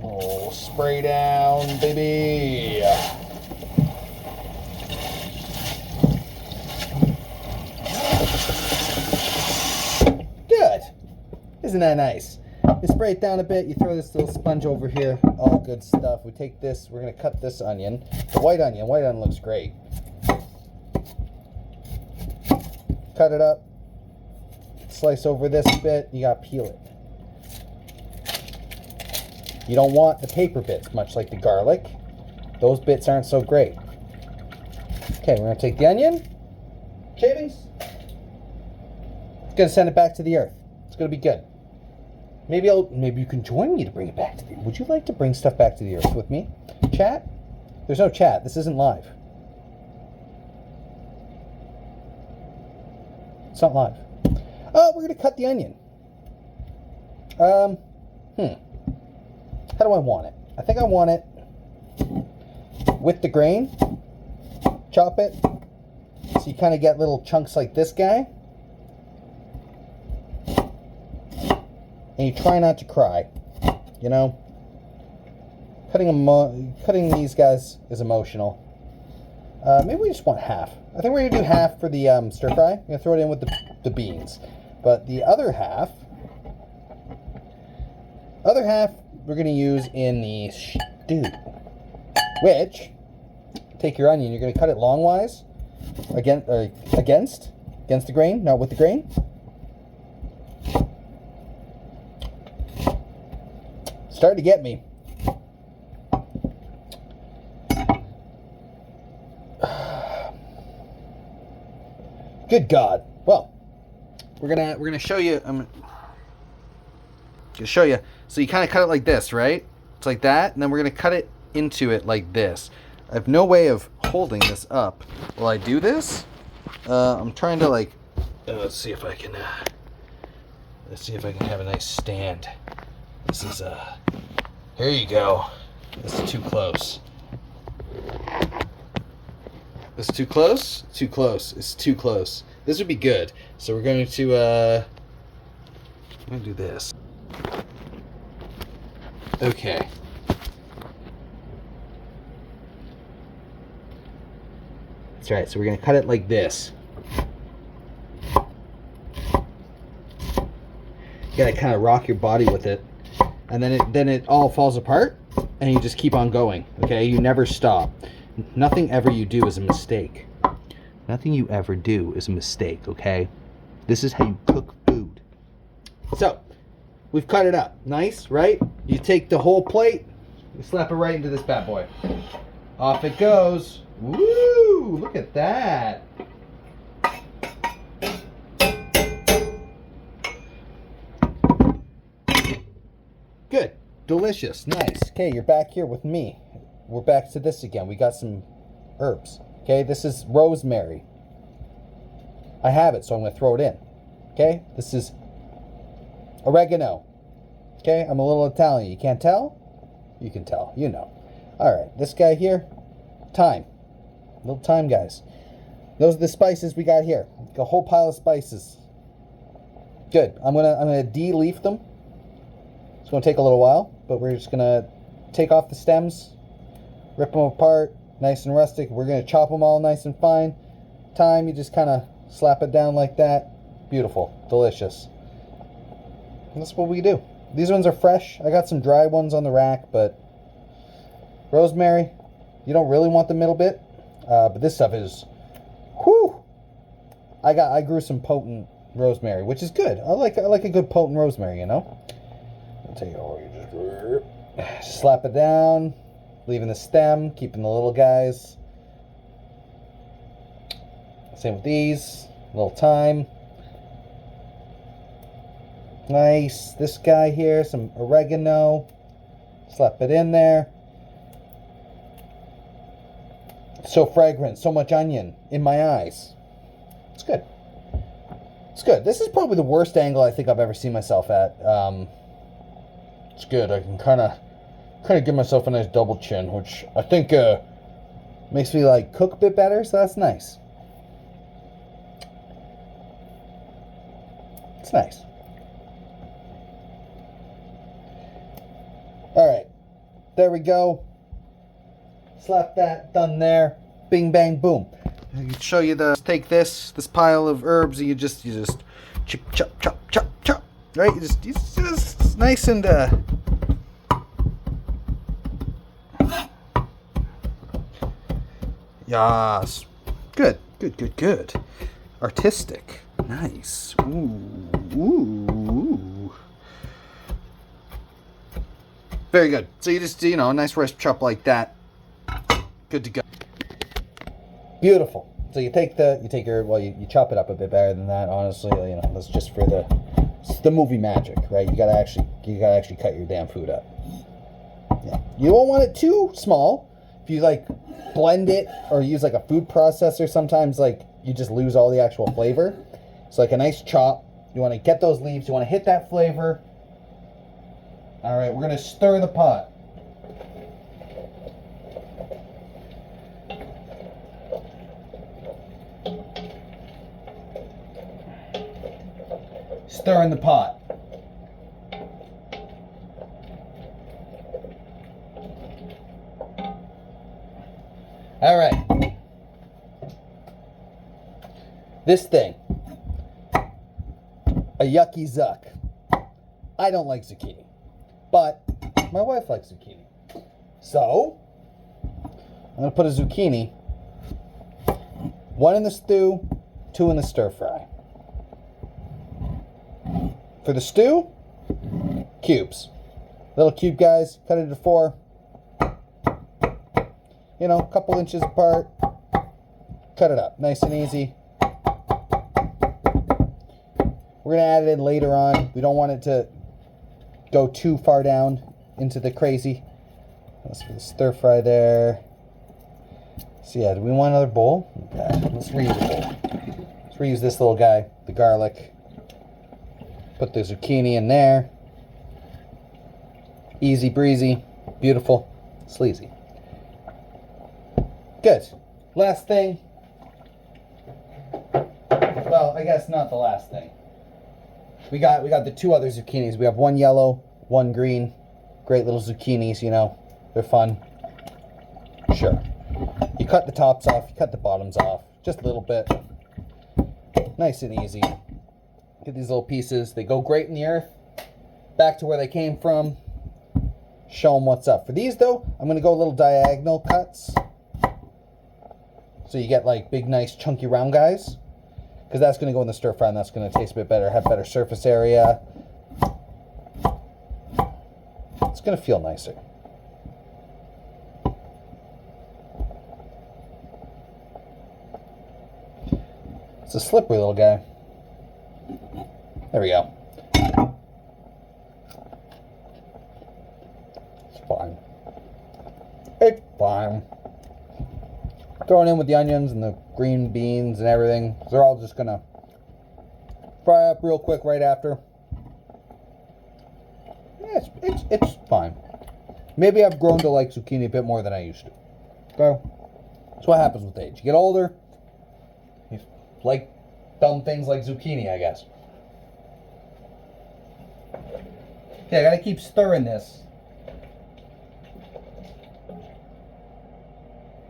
Oh, spray down, baby. Isn't that nice? You spray it down a bit, you throw this little sponge over here, all good stuff. We take this, we're going to cut this onion. The white onion looks great. Cut it up, slice over this bit, you got to peel it. You don't want the paper bits, much like the garlic. Those bits aren't so great. Okay, we're going to take the onion, shavings, going to send it back to the earth. It's going to be good. Maybe you can join me to bring it back to the earth. Would you like to bring stuff back to the earth with me? Chat? There's no chat. This isn't live. It's not live. Oh, we're going to cut the onion. How do I want it? I think I want it with the grain. Chop it. So you kind of get little chunks like this guy. And you try not to cry, you know. Cutting these guys is emotional. Maybe we just want half. I think we're gonna do half for the stir fry. I'm gonna throw it in with the beans, but the other half we're gonna use in the stew. Which, take your onion. You're gonna cut it longwise, against the grain, not with the grain. Starting to get me. Good God. Well, we're gonna show you. I'm gonna show you. So you kind of cut it like this, right? It's like that, and then we're gonna cut it into it like this. I have no way of holding this up. Will I do this? I'm trying to like. Let's see if I can. Let's see if I can have a nice stand. This is here you go. This is too close. This is too close? Too close. It's too close. This would be good. So we're going to I'm gonna do this. Okay. That's right. So we're going to cut it like this. You got to kind of rock your body with it. And then it all falls apart, and you just keep on going, okay? You never stop. Nothing ever you do is a mistake. Nothing you ever do is a mistake, okay? This is how you cook food. So, we've cut it up. Nice, right? You take the whole plate, you slap it right into this bad boy. Off it goes. Woo! Look at that. Good. Delicious. Nice. Okay, you're back here with me. We're back to this again. We got some herbs. Okay, this is rosemary. I have it, so I'm going to throw it in. Okay, this is oregano. Okay, I'm a little Italian. You can't tell? You can tell. You know. All right, this guy here, thyme. A little thyme, guys. Those are the spices we got here. A whole pile of spices. Good. I'm gonna de-leaf them. It's going to take a little while, but we're just going to take off the stems, rip them apart, nice and rustic. We're going to chop them all nice and fine. Thyme, you just kind of slap it down like that. Beautiful. Delicious. And that's what we do. These ones are fresh. I got some dry ones on the rack, but rosemary, you don't really want the middle bit. But this stuff is, whew! I grew some potent rosemary, which is good. I like a good potent rosemary, you know? I'll take it over. You just slap it down, leaving the stem, keeping the little guys. Same with these. A little thyme. Nice. This guy here, some oregano. Slap it in there. So fragrant, so much onion in my eyes. It's good. It's good. This is probably the worst angle I think I've ever seen myself at. It's good. I can kind of give myself a nice double chin, which I think makes me like cook a bit better. So that's nice. It's nice. All right, there we go. Slap that, done there. Bing, bang, boom. I can show you take this pile of herbs, and you just chop, chop, chop, chop, chop. Right? You just nice and Yas. Good, good, good, good. Artistic. Nice. Ooh, ooh. Very good. So you just, a nice roast chop like that. Good to go. Beautiful. So you take you chop it up a bit better than that, honestly. That's just for the movie magic, right? You gotta actually cut your damn food up. Yeah. You won't want it too small. If you blend it or use a food processor, sometimes you just lose all the actual flavor. So a nice chop. You want to get those leaves. You want to hit that flavor. All right, we're gonna stir the pot. Stir in the pot. All right. This thing. A yucky zuck. I don't like zucchini, but my wife likes zucchini. So, I'm going to put a zucchini, 1 in the stew, 2 in the stir fry. For the stew, cubes. Little cube guys, cut it into 4. A couple inches apart. Cut it up, nice and easy. We're going to add it in later on. We don't want it to go too far down into the crazy. That's for the stir fry there. So yeah, do we want another bowl? Okay, let's reuse a bowl. Let's reuse this little guy, the garlic. Put the zucchini in there. Easy breezy. Beautiful. Sleazy. Good. Last thing. Well, I guess not the last thing. We got the 2 other zucchinis. We have 1 yellow, 1 green. Great little zucchinis, They're fun. Sure. You cut the tops off, you cut the bottoms off, just a little bit. Nice and easy. Get these little pieces. They go great in the earth. Back to where they came from. Show them what's up. For these, though, I'm going to go little diagonal cuts. So you get like big, nice, chunky, round guys. Because that's going to go in the stir fry and that's going to taste a bit better, have better surface area. It's going to feel nicer. It's a slippery little guy. There we go. It's fine. It's fine. Throw it in with the onions and the green beans and everything. They're all just gonna fry up real quick right after. Yeah, it's fine. Maybe I've grown to like zucchini a bit more than I used to. Okay? That's what happens with age. You get older, you like dumb things like zucchini, I guess. Okay, I gotta keep stirring this.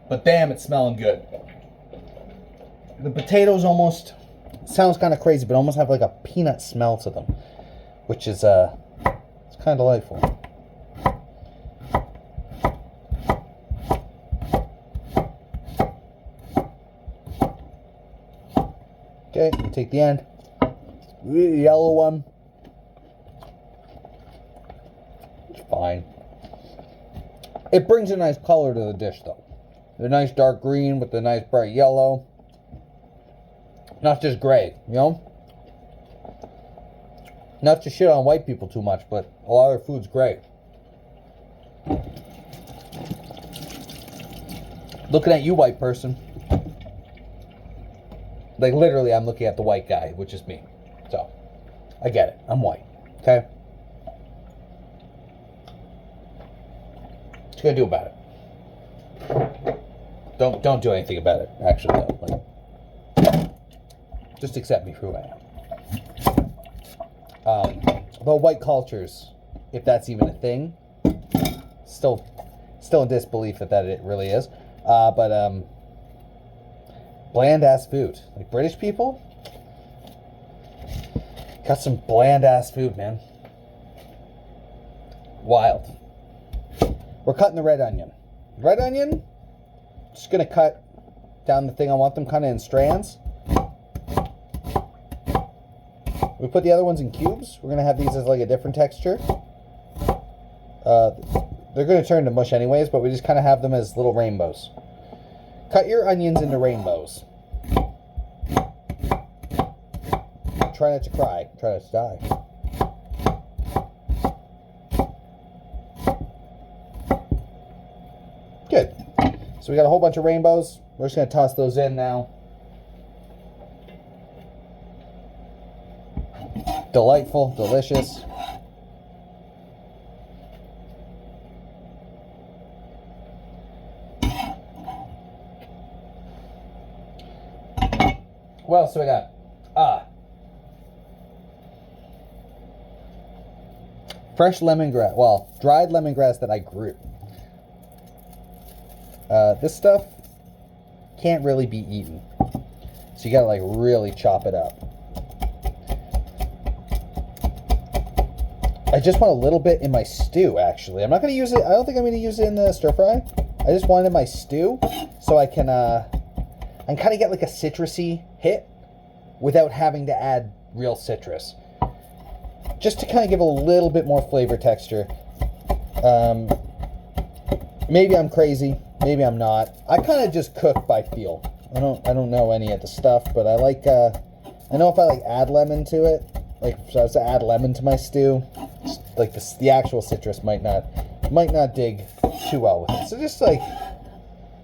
But damn, it's smelling good. The potatoes almost, sounds kind of crazy, but almost have like a peanut smell to them. Which is, it's kind of delightful. Okay, you take the end. The yellow one. It's fine. It brings a nice color to the dish, though. The nice dark green with the nice bright yellow. Not just gray, you know? Not to shit on white people too much, but a lot of their food's gray. Looking at you, white person. Like, literally, I'm looking at the white guy, which is me. So, I get it. I'm white. Okay? What you gonna do about it? Don't do anything about it, actually, though. Like, just accept me for who I am. But white cultures, if that's even a thing, still in disbelief that it really is. But bland-ass food. Like, British people got some bland-ass food, man. Wild. We're cutting the red onion. Red onion, just gonna cut down the thing I want them kind of in strands. We put the other ones in cubes. We're gonna have these as like a different texture. They're gonna turn to mush anyways, but we just kind of have them as little rainbows. Cut your onions into rainbows. Try not to cry. Try not to die. Good. So we got a whole bunch of rainbows. We're just going to toss those in now. Delightful, delicious. What else do we got? Fresh lemongrass. Well, dried lemongrass that I grew. This stuff can't really be eaten. So you gotta like really chop it up. I just want a little bit in my stew, actually. I'm not gonna use it. I don't think I'm gonna use it in the stir fry. I just want it in my stew so I can kind of get like a citrusy hit without having to add real citrus. Just to kind of give a little bit more flavor texture. Maybe I'm crazy. Maybe I'm not. I kind of just cook by feel. I don't know any of the stuff, but I like. I know if I like add lemon to it, like if I was to add lemon to my stew, like the actual citrus might not dig too well with it. So just like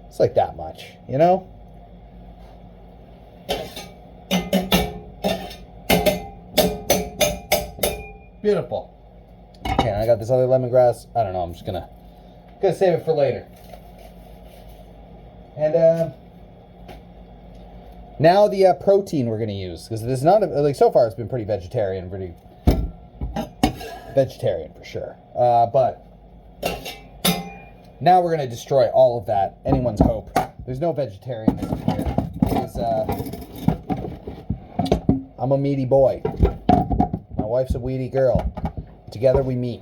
it's like that much, you know. Beautiful. Okay, I got this other lemongrass. I don't know. I'm just gonna save it for later. And now the protein we're gonna use, because this is not like so far it's been pretty vegetarian for sure. But now we're gonna destroy all of that. Anyone's hope. There's no vegetarianism here. I'm a meaty boy. My wife's a weedy girl. Together we meet.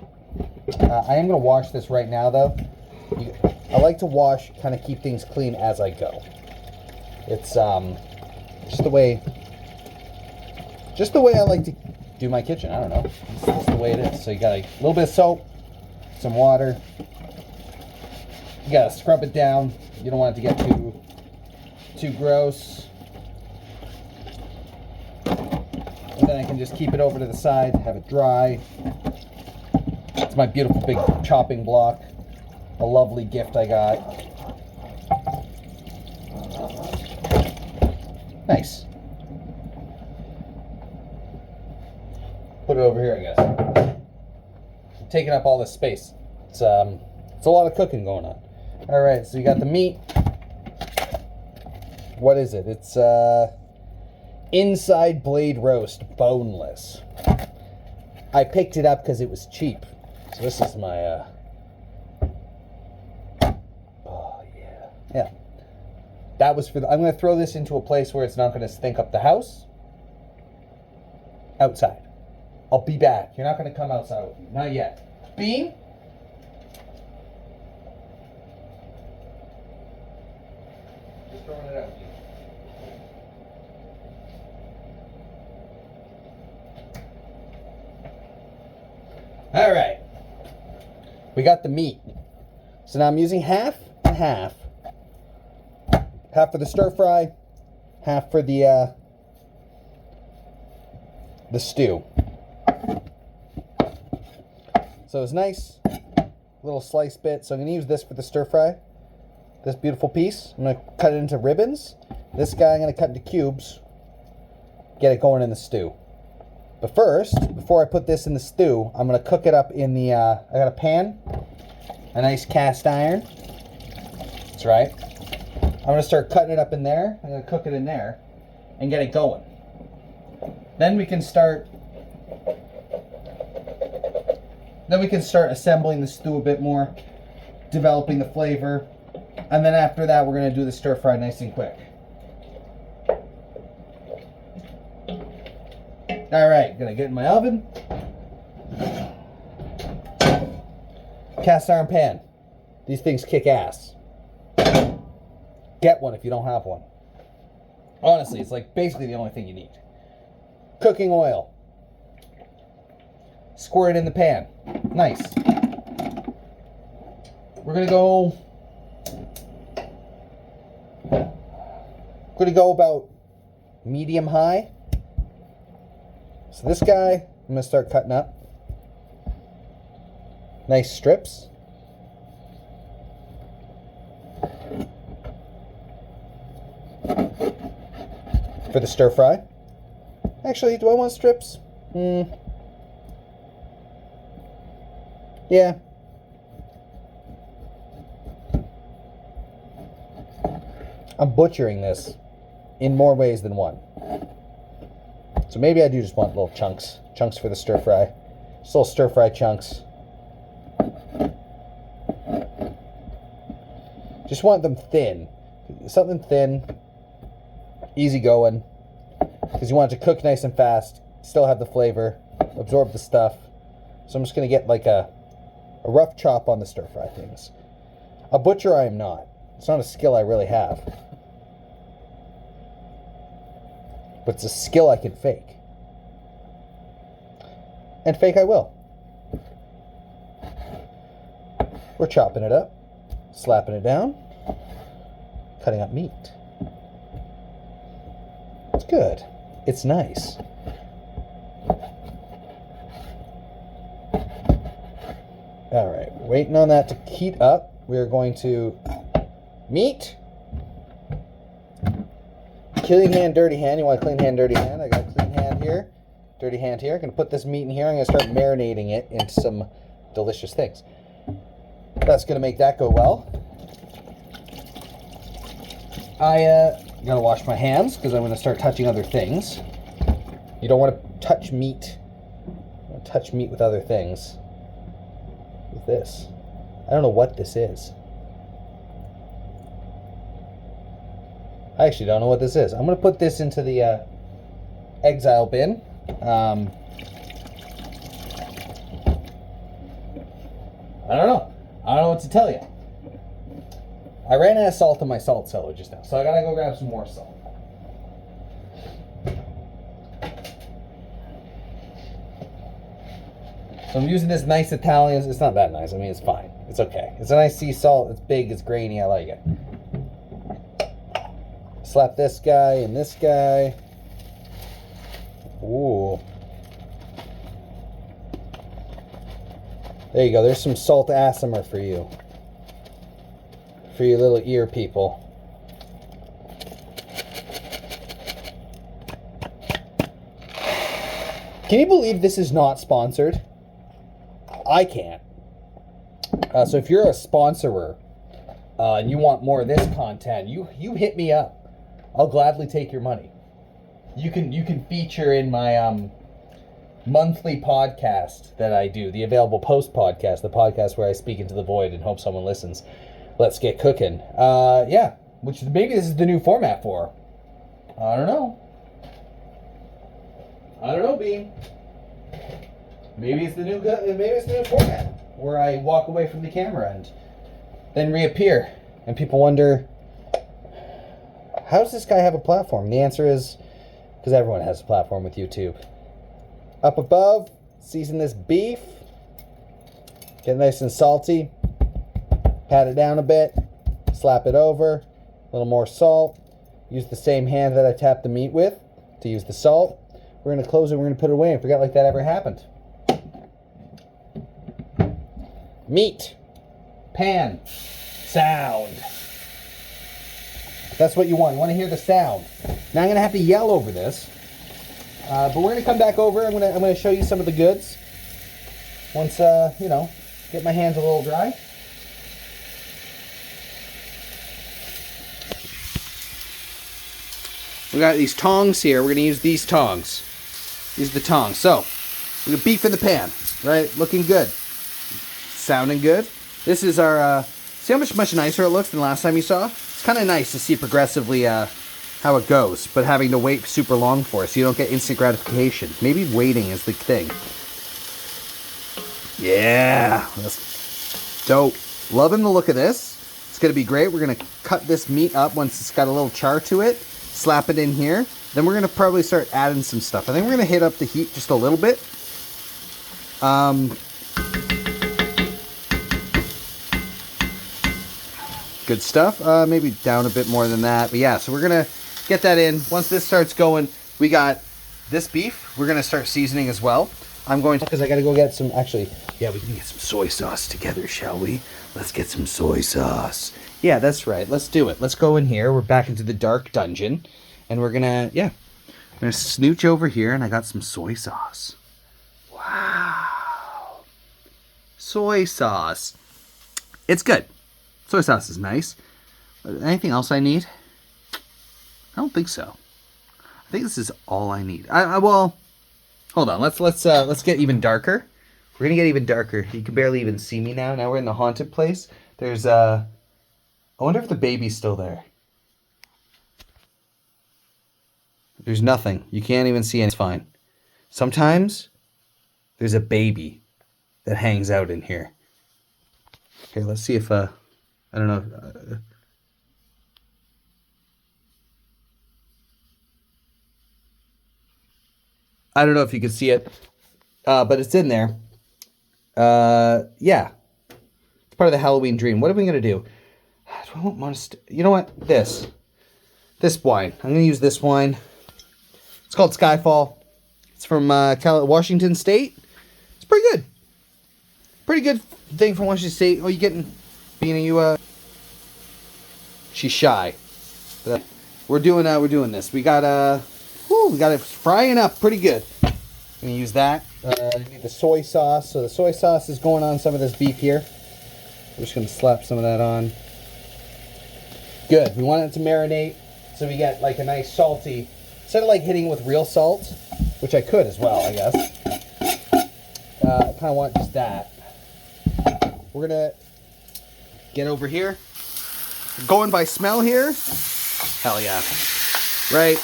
I am going to wash this right now, though. I like to wash, kind of keep things clean as I go. It's just the way I like to do my kitchen. I don't know. It's just the way it is. So you got a little bit of soap, some water. You got to scrub it down. You don't want it to get too gross. And then I can just keep it over to the side, have it dry. It's my beautiful big chopping block. A lovely gift I got. Nice. Put it over here, I guess. I'm taking up all this space. It's a lot of cooking going on. All right, so you got the meat. What is it? It's inside blade roast, boneless. I picked it up because it was cheap. So this is my oh yeah. That was for I'm going to throw this into a place where it's not going to stink up the house. Outside. I'll be back. You're not going to come outside with me. Not yet. Bean? Just throwing it out. All right. We got the meat. So now I'm using half and half. Half for the stir fry, half for the stew. So it's nice, little slice bit. So I'm going to use this for the stir fry. This beautiful piece. I'm going to cut it into ribbons. This guy I'm going to cut into cubes. Get it going in the stew. But first, before I put this in the stew, I'm going to cook it up in the, I got a pan, a nice cast iron. That's right. I'm going to start cutting it up in there. I'm going to cook it in there and get it going. Then we can start assembling the stew a bit more, developing the flavor. And then after that, we're going to do the stir fry nice and quick. All right, going to get in my oven. Cast iron pan. These things kick ass. Get one if you don't have one. Honestly, it's like basically the only thing you need. Cooking oil. Squirt it in the pan. Nice. We're gonna go about medium high. So this guy, I'm gonna start cutting up. Nice strips. For the stir fry. Actually, do I want strips? Yeah. I'm butchering this in more ways than one. So maybe I do just want little chunks. Chunks for the stir fry. Just little stir fry chunks. Just want them thin. Something thin. Easy going. Because you want it to cook nice and fast. Still have the flavor. Absorb the stuff. So I'm just going to get like a rough chop on the stir fry things. A butcher I am not. It's not a skill I really have. But it's a skill I can fake. And fake I will. We're chopping it up. Slapping it down. Cutting up meat. It's good. It's nice. All right, waiting on that to heat up. We're going to meat. Clean hand, dirty hand. You want a clean hand, dirty hand? I got a clean hand here, dirty hand here. I'm going to put this meat in here. I'm going to start marinating it into some delicious things. That's going to make that go well. I gotta wash my hands because I'm going to start touching other things. You don't want to touch meat. Touch meat with other things. With this. I don't know what this is. I actually don't know what this is. I'm going to put this into the exile bin. I don't know. I don't know what to tell you. I ran out of salt in my salt cellar just now, so I gotta go grab some more salt. So I'm using this nice Italian. It's not that nice. I mean, it's fine. It's okay. It's a nice sea salt. It's big. It's grainy. I like it. Slap this guy and this guy. Ooh. There you go. There's some salt asamer for you. For you little ear people. Can you believe this is not sponsored? I can't. So if you're a sponsorer and you want more of this content, you hit me up. I'll gladly take your money. You can feature in my monthly podcast that I do, the Available Post podcast, the podcast where I speak into the void and hope someone listens. Let's get cooking. Yeah, which maybe this is the new format for. I don't know. Bean. Maybe it's the new format where I walk away from the camera and then reappear, and people wonder, how does this guy have a platform? The answer is because everyone has a platform with YouTube. Up above, season this beef. Get nice and salty. Pat it down a bit. Slap it over. A little more salt. Use the same hand that I tapped the meat with to use the salt. We're going to close it. We're going to put it away and forget like that ever happened. Meat. Pan. Sound. That's what you want. You want to hear the sound. Now I'm going to have to yell over this. But we're going to come back over. I'm going to show you some of the goods. Once, get my hands a little dry. We got these tongs here. We're going to use these tongs. These are the tongs. So, we got beef in the pan, right? Looking good. Sounding good. This is our, see how much nicer it looks than last time you saw? It's kind of nice to see progressively how it goes, but having to wait super long for it so you don't get instant gratification. Maybe waiting is the thing. Yeah, that's dope. Loving the look of this. It's going to be great. We're going to cut this meat up once it's got a little char to it. Slap it in here. Then we're going to probably start adding some stuff. I think we're going to hit up the heat just a little bit. Good stuff. Maybe down a bit more than that. But yeah, so we're going to get that in. Once this starts going, we got this beef. We're going to start seasoning as well. I'm going to, because I got to go get some, actually, yeah, we can get some soy sauce together, shall we? Let's get some soy sauce. Yeah, that's right. Let's do it. Let's go in here. We're back into the dark dungeon. And we're going to, I'm going to snooch over here, and I got some soy sauce. Wow. Soy sauce. It's good. Soy sauce is nice. Anything else I need? I don't think so. I think this is all I need. Well, hold on. Let's get even darker. We're going to get even darker. You can barely even see me now. Now we're in the haunted place. There's, I wonder if the baby's still there. There's nothing. You can't even see it. It's fine. Sometimes there's a baby that hangs out in here. Okay, let's see if, I don't know. I don't know if you can see it, but it's in there. Yeah. It's part of the Halloween dream. What are we going to do? Do I want you know what? This wine. I'm going to use this wine. It's called Skyfall. It's from Washington State. It's pretty good. Pretty good thing from Washington State. Oh, you getting... She's shy. But, we're doing this. We got it frying up pretty good. I'm going to use that. Need the soy sauce. So the soy sauce is going on some of this beef here. We're just going to slap some of that on. Good. We want it to marinate so we get like a nice salty... Instead of like hitting with real salt, which I could as well, I guess. I kind of want just that. We're going to get over here. Going by smell here. Hell yeah. Right?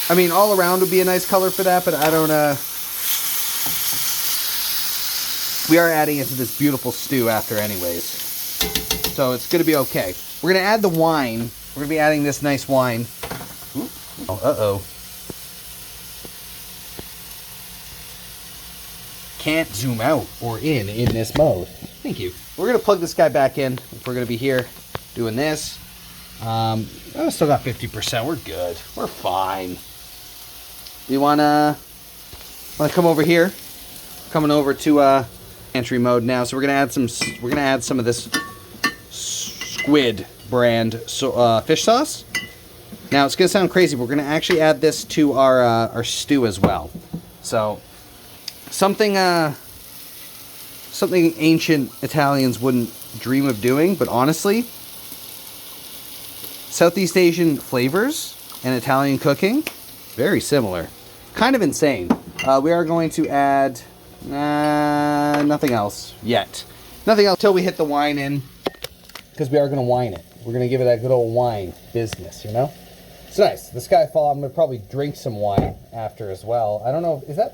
I mean, all around would be a nice color for that, but I don't, we are adding it to this beautiful stew after anyways. So it's going to be okay. We're going to add the wine. We're going to be adding this nice wine. Ooh. Oh, uh-oh. Can't zoom out or in this mode. Thank you. We're going to plug this guy back in. We're going to be here doing this. Oh, still got 50%. We're good. We're fine. You wanna come over here? Coming over to entry mode now. So we're gonna add some of this squid brand fish sauce. Now it's gonna sound crazy, but we're gonna actually add this to our stew as well. So something ancient Italians wouldn't dream of doing, but honestly, Southeast Asian flavors and Italian cooking, very similar. Kind of insane. We are going to add nothing else yet. Nothing else till we hit the wine in, because we are going to wine it. We're going to give it that good old wine business, you know? It's nice. The Skyfall, I'm going to probably drink some wine after as well. I don't know, is that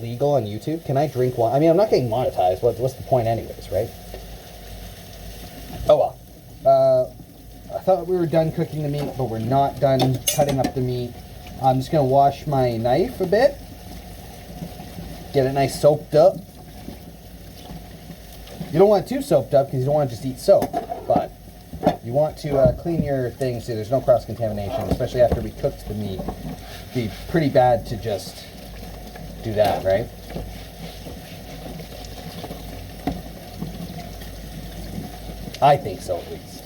legal on YouTube? Can I drink wine? I mean, I'm not getting monetized. What's the point anyways, right? Oh well. I thought we were done cooking the meat, but we're not done cutting up the meat. I'm just going to wash my knife a bit. Get it nice soaped up. You don't want it too soaped up because you don't want to just eat soap. But you want to clean your things so there's no cross-contamination, especially after we cooked the meat. It'd be pretty bad to just do that, right? I think so, at least.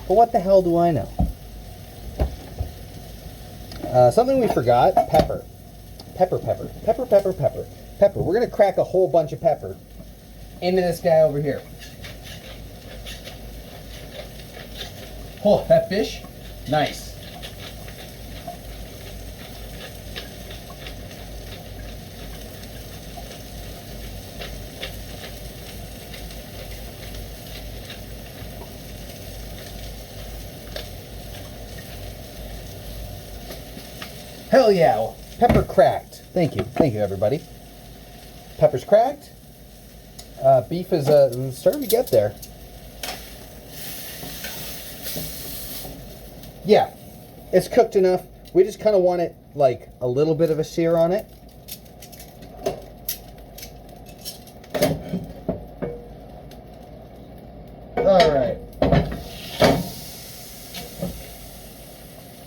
But what the hell do I know? Something we forgot, pepper. Pepper. We're going to crack a whole bunch of pepper into this guy over here. Oh, that fish? Nice. Hell yeah, pepper cracked. Thank you everybody. Pepper's cracked. Beef is starting to get there. Yeah, it's cooked enough. We just kind of want it like a little bit of a sear on it. All right.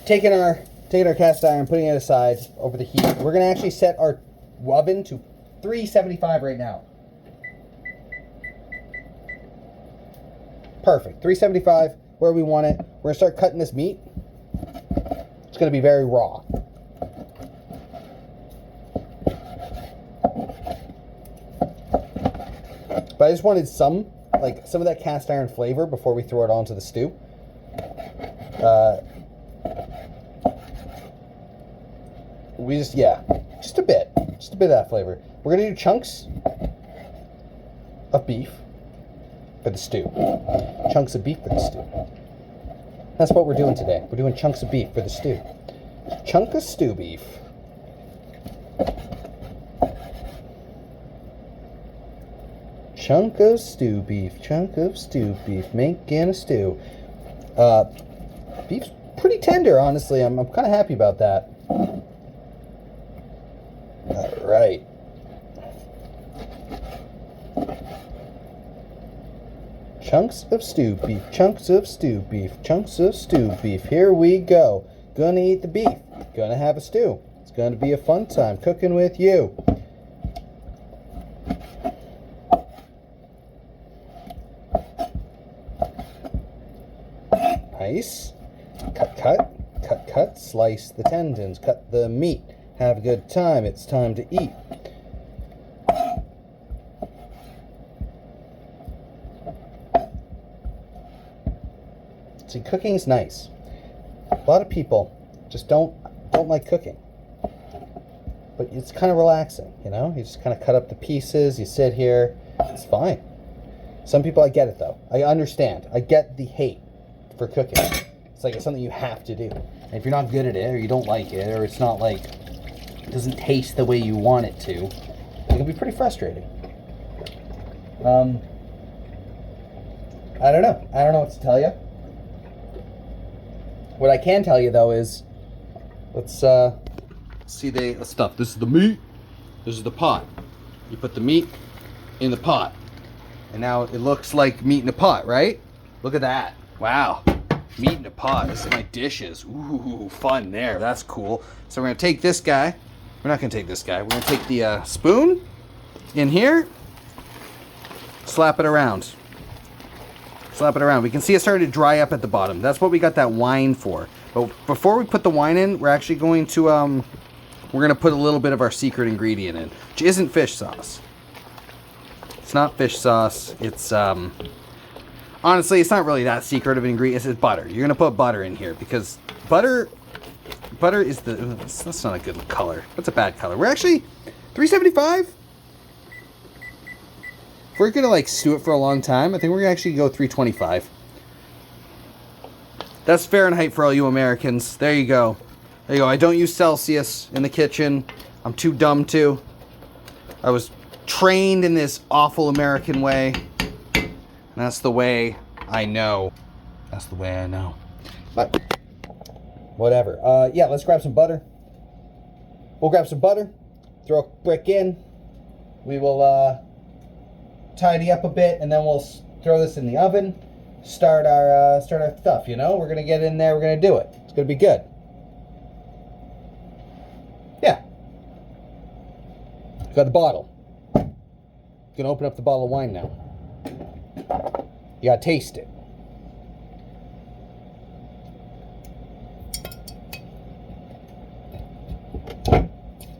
Taking our cast iron, putting it aside over the heat. We're going to actually set our oven to 375 right now. Perfect. 375, where we want it. We're going to start cutting this meat. It's going to be very raw. But I just wanted some of that cast iron flavor before we throw it onto the stew. Just a bit of that flavor. We're gonna do chunks of beef for the stew. Chunks of beef for the stew. That's what we're doing today. We're doing chunks of beef for the stew. Chunk of stew beef. Chunk of stew beef. Chunk of stew beef. Making a stew. Beef's pretty tender, honestly. I'm kind of happy about that. All right. Chunks of stew beef, chunks of stew beef, chunks of stew beef. Here we go. Gonna eat the beef. Gonna have a stew. It's gonna be a fun time cooking with you. Nice. Cut. Slice the tendons. Cut the meat. Have a good time. It's time to eat. See, cooking's nice. A lot of people just don't like cooking. But it's kind of relaxing, you know? You just kind of cut up the pieces, you sit here, it's fine. Some people, I get it though. I understand. I get the hate for cooking. It's like it's something you have to do. And if you're not good at it, or you don't like it, or it's not like, it doesn't taste the way you want it to, it can be pretty frustrating. I don't know. I don't know what to tell you. What I can tell you, though, is, let's see the stuff. This is the meat. This is the pot. You put the meat in the pot. And now it looks like meat in a pot, right? Look at that. Wow. Meat in a pot. This is my dishes. Ooh, fun there. That's cool. So we're going to take this guy. We're not going to take this guy. We're going to take the spoon in here. Slap it around. Slap it around. We can see it started to dry up at the bottom. That's what we got that wine for. But before we put the wine in, we're actually going to we're going to put a little bit of our secret ingredient in, which isn't fish sauce. It's not fish sauce. It's honestly, it's not really that secret of an ingredient. It's butter. You're going to put butter in here because butter is that's not a good color. That's a bad color. We're actually $3.75. If we're going to like stew it for a long time, I think we're going to actually go $3.25. That's Fahrenheit for all you Americans. There you go. There you go. I don't use Celsius in the kitchen. I'm too dumb to. I was trained in this awful American way. And that's the way I know. That's the way I know. But whatever. Yeah, let's grab some butter. We'll grab some butter. Throw a brick in. We will tidy up a bit, and then we'll throw this in the oven. Start our stuff. You know, we're gonna get in there. We're gonna do it. It's gonna be good. Yeah. Got the bottle. Gonna open up the bottle of wine now. You gotta taste it.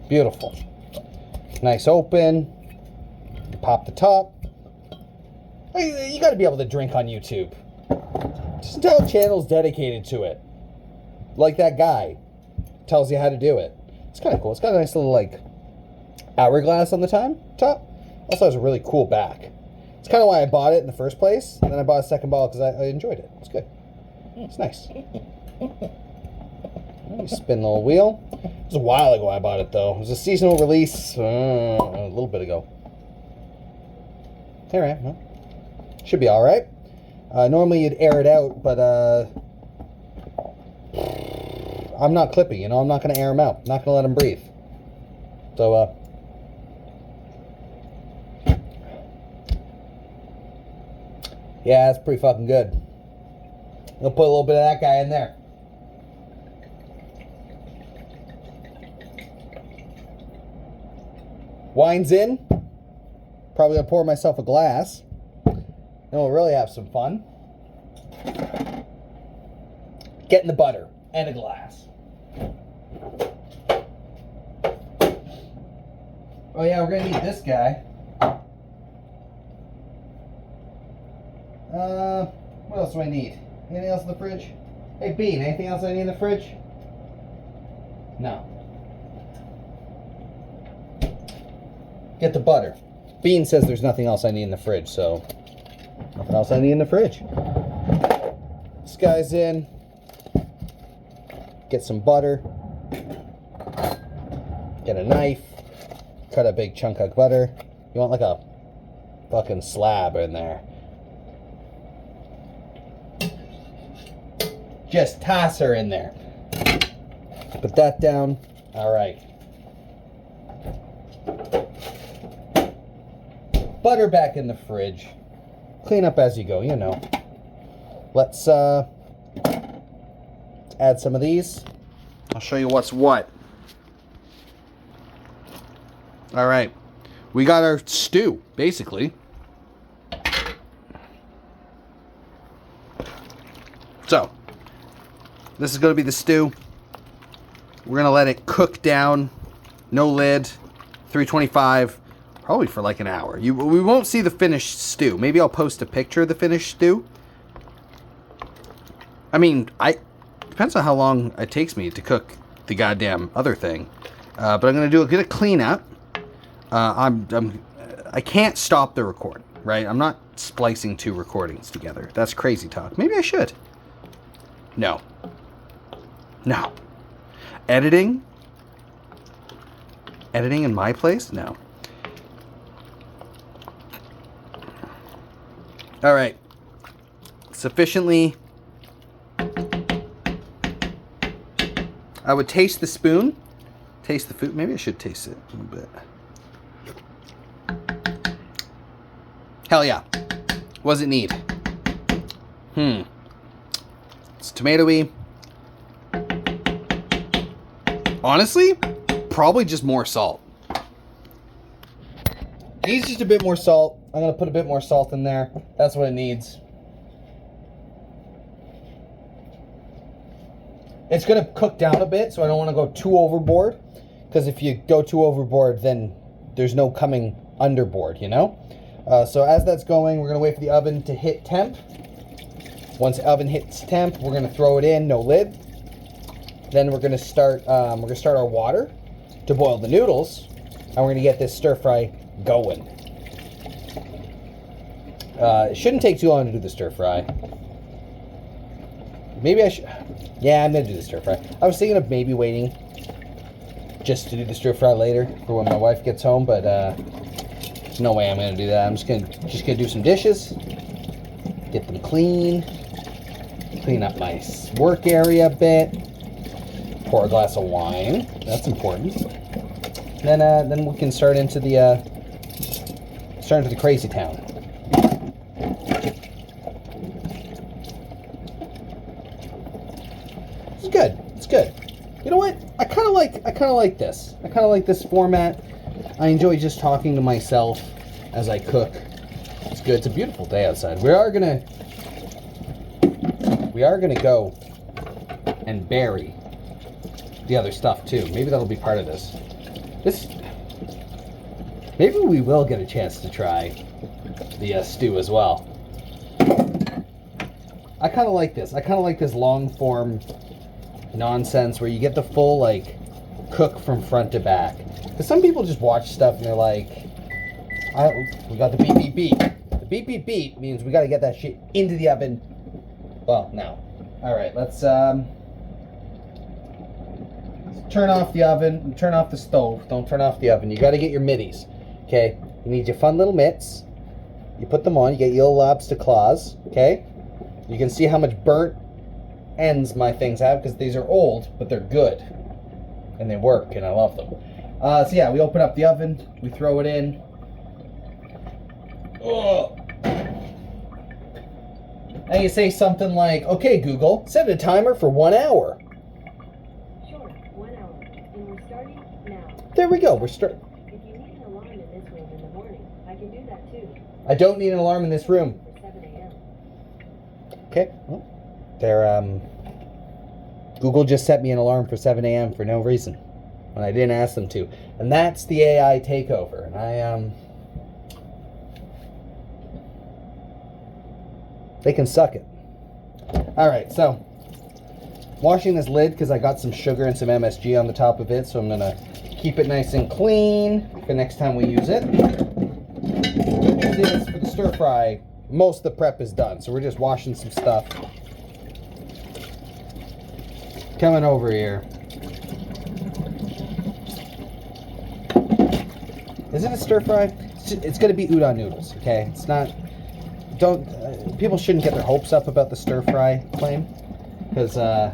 Beautiful. Nice open. You pop the top. You gotta be able to drink on YouTube. Just tell channels dedicated to it. Like that guy. Tells you how to do it. It's kind of cool. It's got a nice little, like, hourglass on the top. Also has a really cool back. It's kind of why I bought it in the first place. And then I bought a second bottle because I enjoyed it. It's good. It's nice. Let me spin the little wheel. It was a while ago I bought it, though. It was a seasonal release a little bit ago. All right. Well, should be all right. Normally you'd air it out, but I'm not clipping, you know. I'm not going to air them out. I'm not going to let them breathe. So, yeah, that's pretty fucking good. I'll put a little bit of that guy in there. Wine's in. Probably gonna pour myself a glass. Then we'll really have some fun. Getting the butter and a glass. Oh yeah, we're gonna need this guy. What else do I need? Anything else in the fridge? Hey Bean, anything else I need in the fridge? No. Get the butter. Bean says there's nothing else I need in the fridge, so nothing else I need in the fridge. This guy's in. Get some butter. Get a knife. Cut a big chunk of butter. You want like a fucking slab in there. Just toss her in there. Put that down. All right. Butter back in the fridge. Clean up as you go, you know. Let's add some of these. I'll show you what's what. All right. We got our stew, basically. So, this is going to be the stew. We're going to let it cook down. No lid. 325. Probably for like an hour. We won't see the finished stew. Maybe I'll post a picture of the finished stew. I mean, depends on how long it takes me to cook the goddamn other thing. But I'm gonna get a cleanup. I can't stop the recording, right? I'm not splicing two recordings together. That's crazy talk. Maybe I should. No. No. Editing? Editing in my place? No. All right. Sufficiently. I would taste the spoon. Taste the food. Maybe I should taste it a little bit. Hell yeah. What does it need? It's tomatoey. Honestly, probably just more salt. Needs just a bit more salt. I'm going to put a bit more salt in there. That's what it needs. It's going to cook down a bit, so I don't want to go too overboard. Because if you go too overboard, then there's no coming underboard, you know? So as that's going, we're going to wait for the oven to hit temp. Once the oven hits temp, we're going to throw it in, no lid. Then we're going to start our water to boil the noodles. And we're going to get this stir fry going. It shouldn't take too long to do the stir fry. Maybe I should... Yeah, I'm going to do the stir fry. I was thinking of maybe waiting just to do the stir fry later for when my wife gets home, but there's no way I'm going to do that. I'm just going to do some dishes, get them clean up my work area a bit, pour a glass of wine. That's important. Then we can start into the crazy town. It's good. You know what? I kind of like this. I kind of like this format. I enjoy just talking to myself as I cook. It's good. It's a beautiful day outside. We are gonna go and bury the other stuff too. Maybe that'll be part of this. Maybe we will get a chance to try the stew as well. I kind of like this. I kind of like this long form nonsense where you get the full like cook from front to back. Because some people just watch stuff and they're like, we got the beep beep beep. The beep beep beep means we got to get that shit into the oven. Well, now. All right, let's turn off the oven. Turn off the stove. Don't turn off the oven. You got to get your middies. Okay, you need your fun little mitts. You put them on. You get your little lobster claws. Okay, you can see how much burnt ends my things have because these are old, but they're good and they work, and I love them. So yeah, we open up the oven. We throw it in. Oh. And you say something like, "Okay, Google, set a timer for 1 hour." Sure, 1 hour, and we're starting now. There we go. We're starting. If you need an alarm in this room in the morning, I can do that too. I don't need an alarm in this room. For 7 a.m. Okay. Well, Google just set me an alarm for 7 a.m. for no reason when I didn't ask them to. And that's the AI takeover. And they can suck it. All right, so washing this lid because I got some sugar and some MSG on the top of it, so I'm gonna keep it nice and clean for next time we use it. The good news is for the stir fry, most of the prep is done, so we're just washing some stuff. Coming over here. Is it a stir fry? It's going to be udon noodles, okay? It's not. People shouldn't get their hopes up about the stir fry claim, because I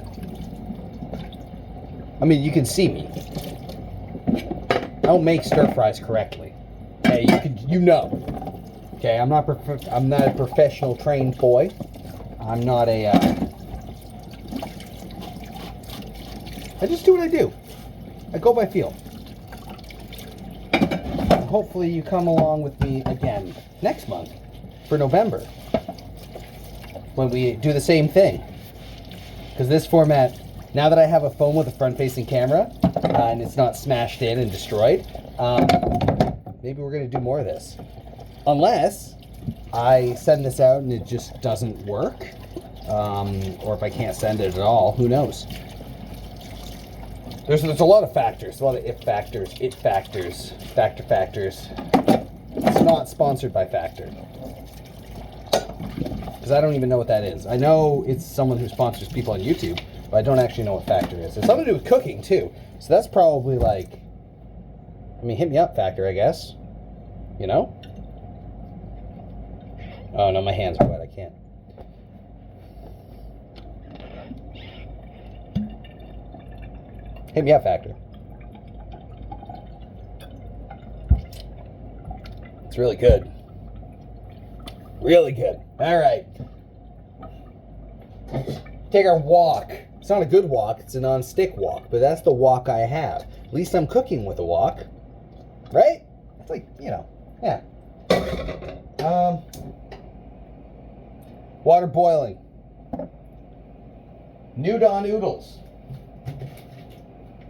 mean, you can see me. I don't make stir fries correctly. Okay, you know. Okay, I'm not a professional trained boy. I'm not a. I just do what I do. I go by feel. And hopefully you come along with me again next month for November when we do the same thing. Because this format, now that I have a phone with a front-facing camera and it's not smashed in and destroyed, maybe we're going to do more of this. Unless I send this out and it just doesn't work, or if I can't send it at all, who knows? There's a lot of factors, a lot of if factors, it factors, factors. It's not sponsored by Factor. Because because I don't even know what that is. I know it's someone who sponsors people on YouTube, but I don't actually know what Factor is. It's something to do with cooking, too. So that's probably like, I mean, hit me up, Factor, I guess. You know? Oh, no, my hands are wet. I can't. Hit me up, Factor. It's really good. Really good. All right. Take our wok. It's not a good wok. It's a non-stick wok, but that's the wok I have. At least I'm cooking with a wok. Right? It's like, you know, yeah. Water boiling. Udon noodles.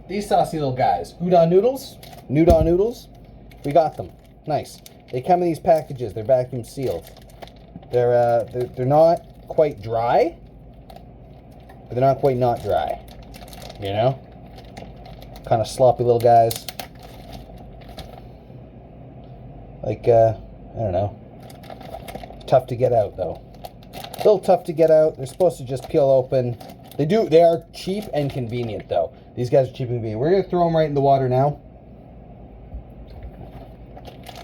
These saucy little guys. Udon noodles. Udon noodles. We got them. Nice. They come in these packages. They're vacuum sealed. They're not quite dry, but they're not quite not dry. You know? Kind of sloppy little guys. Like, I don't know. Tough to get out, though. A little tough to get out. They're supposed to just peel open. They are cheap and convenient, though. These guys are cheap and convenient. We're going to throw them right in the water now.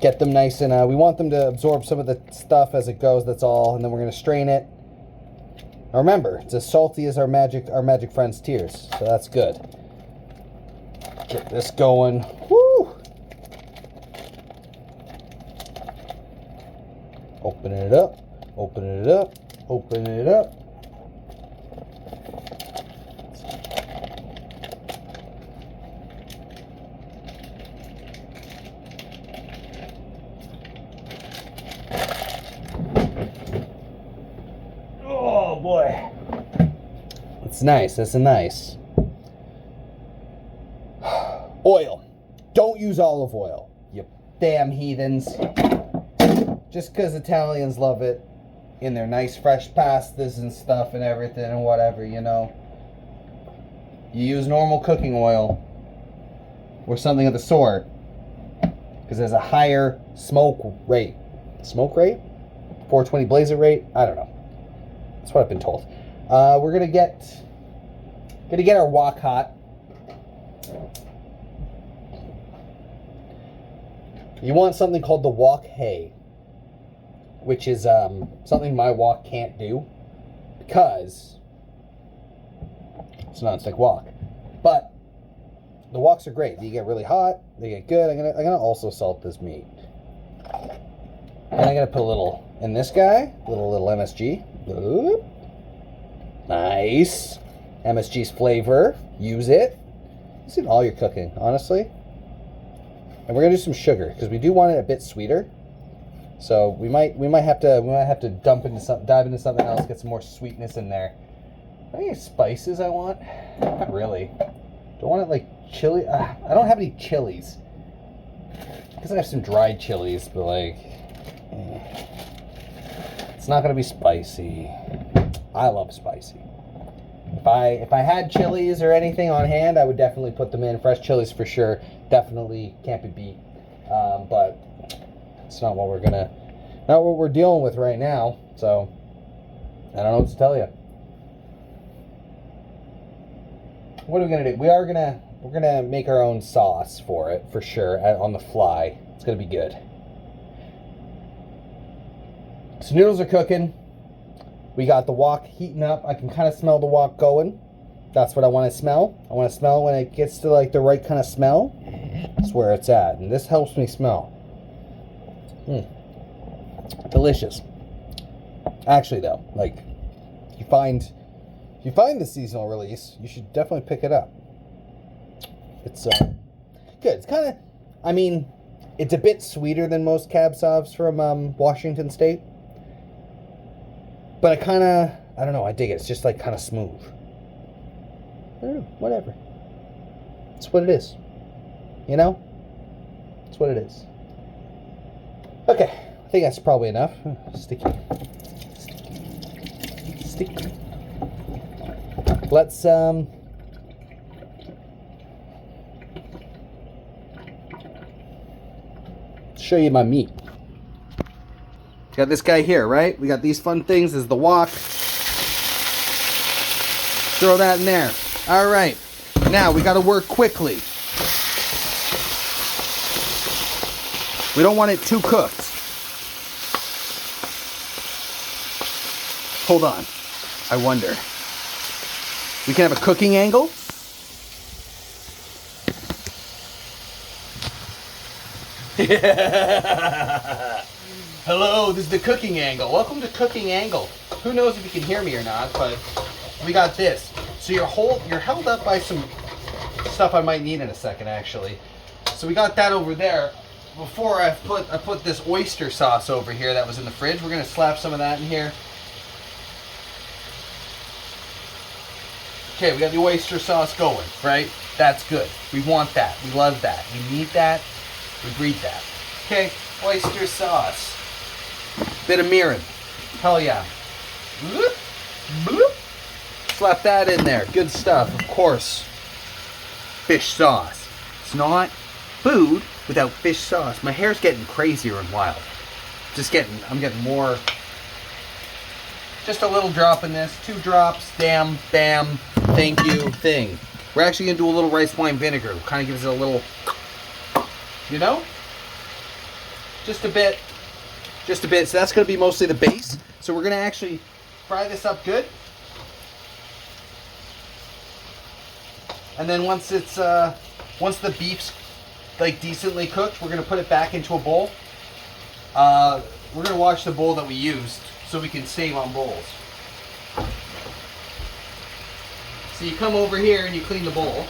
Get them nice and, we want them to absorb some of the stuff as it goes, that's all. And then we're going to strain it. Now remember, it's as salty as our magic friend's tears. So that's good. Get this going. Woo! Open it up. Open it up. Open it up. Oh boy. That's nice. That's a nice. Oil. Don't use olive oil, you damn heathens. Just because Italians love it in their nice fresh pastas and stuff and everything and whatever, you know. You use normal cooking oil or something of the sort because there's a higher smoke rate. Smoke rate? 420 blazer rate? I don't know. That's what I've been told. We're gonna get our wok hot. You want something called the wok hay, which is something my wok can't do because it's a non-stick wok. But the woks are great. They get really hot. They get good. I'm gonna also salt this meat, and I'm gonna put a little in this guy, little MSG. Ooh. Nice. MSG's flavor. Use it. Use it in all your cooking, honestly. And we're gonna do some sugar because we do want it a bit sweeter. So we might have to dive into something else, get some more sweetness in there. Any spices I want? Not really. Don't want it like chili. I don't have any chilies. I guess I have some dried chilies, but like, it's not gonna be spicy. I love spicy. If I had chilies or anything on hand, I would definitely put them in. Fresh chilies for sure. Definitely can't be beat. But it's not what we're dealing with right now. So I don't know what to tell you. What are we gonna do? We're gonna make our own sauce for it for sure on the fly. It's gonna be good. So noodles are cooking. We got the wok heating up. I can kind of smell the wok going. That's what I want to smell. I want to smell when it gets to like the right kind of smell. That's where it's at, and this helps me smell. Delicious. Actually, though, like if you find the seasonal release, you should definitely pick it up. It's good. It's kind of, I mean, it's a bit sweeter than most cab sauves from Washington State. But I don't know, I dig it. It's just like kind of smooth. I don't know, whatever. It's what it is. You know? It's what it is. Okay, I think that's probably enough. Sticky. Let's show you my meat. Got this guy here, right? We got these fun things. This is the wok. Throw that in there. All right. Now we got to work quickly. We don't want it too cooked. Hold on. I wonder. We can have a cooking angle. Hello, this is the cooking angle. Welcome to Cooking Angle. Who knows if you can hear me or not, but we got this. So you're held up by some stuff I might need in a second, actually. So we got that over there. Before I put this oyster sauce over here that was in the fridge. We're gonna slap some of that in here. Okay, we got the oyster sauce going, right? That's good. We want that. We love that. We need that. We breed that. Okay, oyster sauce. Bit of mirin. Hell yeah. Bloop, bloop. Slap that in there. Good stuff, of course. Fish sauce. It's not food without fish sauce. My hair's getting crazier and wild. I'm getting more. Just a little drop in this. 2 drops. Damn, bam, thank you, thing. We're actually going to do a little rice wine vinegar. Kind of gives it a little, you know? Just a bit. Just a bit. So that's going to be mostly the base. So we're going to actually fry this up good. And then once the beef's like decently cooked, we're going to put it back into a bowl. We're going to wash the bowl that we used so we can save on bowls. So you come over here and you clean the bowl.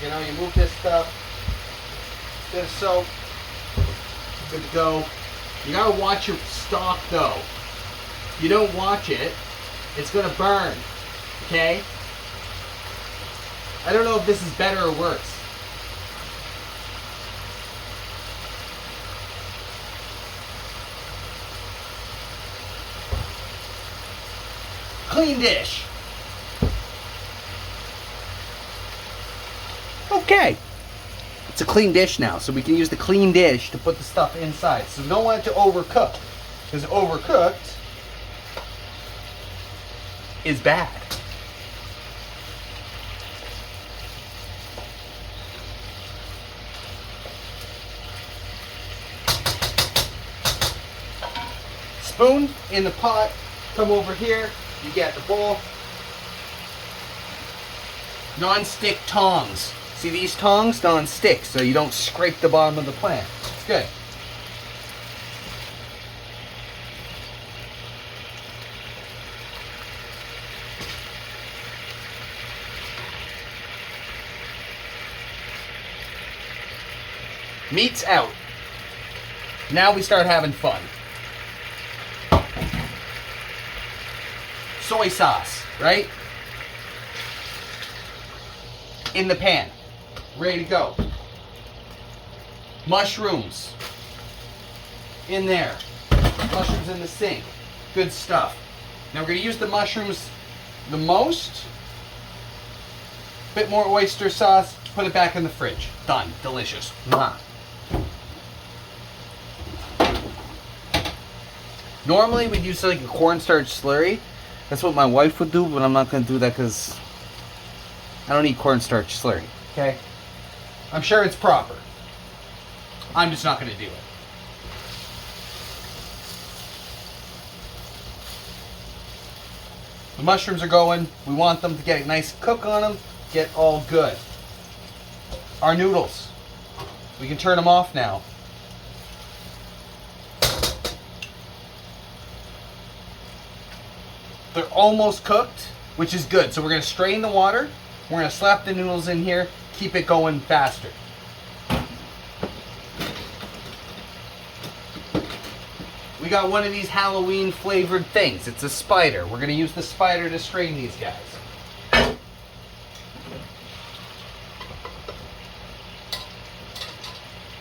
You know, you move this stuff. Bit of soap. Good to go. You gotta watch your stock though. If you don't watch it, it's gonna burn. Okay? I don't know if this is better or worse. Clean dish. Okay. It's a clean dish now, so we can use the clean dish to put the stuff inside. So we don't want it to overcook, because overcooked is bad. Spoon in the pot. Come over here. You get the bowl. Non-stick tongs. See these tongs? Non-stick, so you don't scrape the bottom of the plant. It's good. Meat's out. Now we start having fun. Soy sauce, right? In the pan. Ready to go. Mushrooms. In there. Mushrooms in the sink. Good stuff. Now we're going to use the mushrooms the most. Bit more oyster sauce. Put it back in the fridge. Done. Delicious. Mwah. Normally we'd use like a cornstarch slurry. That's what my wife would do, but I'm not going to do that because I don't eat cornstarch slurry. Okay? I'm sure it's proper. I'm just not going to do it. The mushrooms are going. We want them to get a nice cook on them. Get all good. Our noodles. We can turn them off now. They're almost cooked, which is good. So we're going to strain the water. We're going to slap the noodles in here. Keep it going faster. We got one of these Halloween flavored things. It's a spider. We're going to use the spider to strain these guys.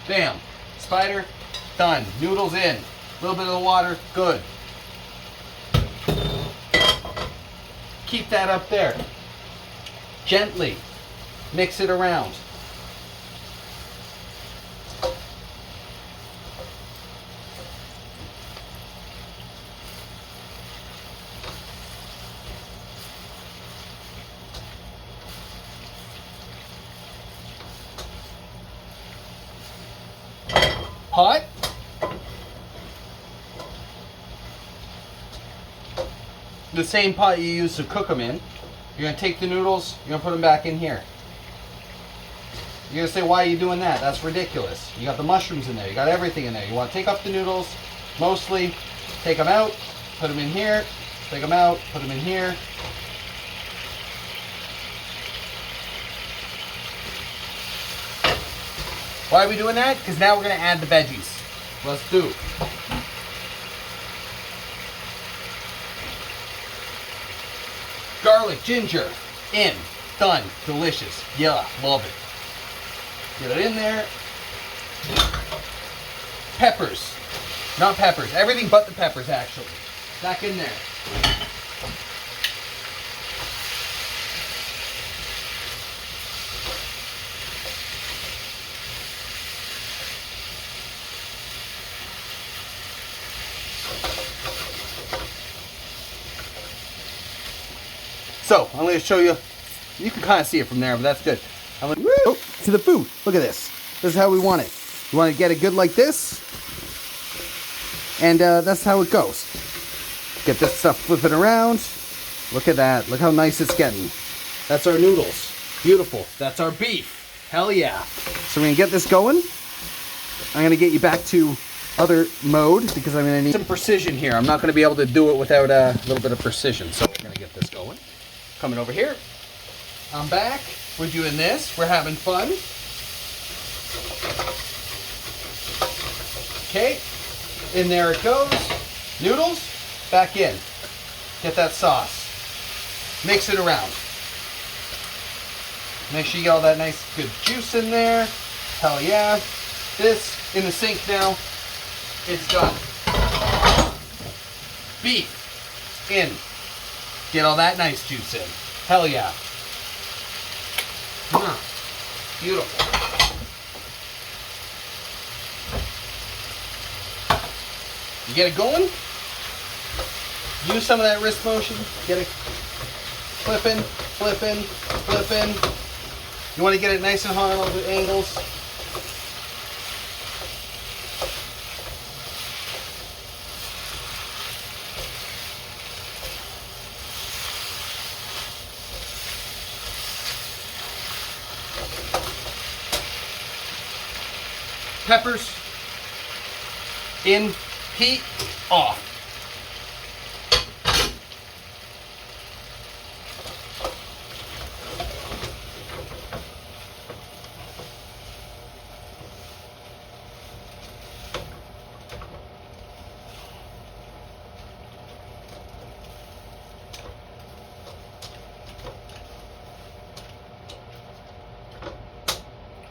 Bam. Spider, done. Noodles in. A little bit of the water, good. Keep that up there. Gently mix it around. pot. The same pot you use to cook them in. You're going to take the noodles, you're going to put them back in here. You're going to say, why are you doing that? That's ridiculous. You got the mushrooms in there. You got everything in there. You want to take off the noodles, mostly. Take them out, put them in here. Take them out, put them in here. Why are we doing that? Because now we're going to add the veggies. Let's do. Garlic, ginger, in, done, delicious. Yeah, love it. Get it in there. Peppers, not peppers, everything but the peppers actually. Back in there. So, I'm going to show you, you can kind of see it from there, but that's good. I'm going to, to the food. Look at this. This is how we want it. You want to get it good like this, and that's how it goes. Get this stuff flipping around. Look at that. Look how nice it's getting. That's our noodles. Beautiful. That's our beef. Hell yeah. So we're going to get this going. I'm going to get you back to other mode because I'm going to need some precision here. I'm not going to be able to do it without a little bit of precision. So we're going to get this going. Coming over here. I'm back. We're doing this. We're having fun. Okay. In there it goes. Noodles. Back in. Get that sauce. Mix it around. Make sure you get all that nice good juice in there. Hell yeah. This in the sink now. It's done. Beef. In. Get all that nice juice in. Hell yeah. Beautiful. You get it going. Use some of that wrist motion. Get it flipping, flipping, flipping. You want to get it nice and hard on all the angles. Peppers in, heat off.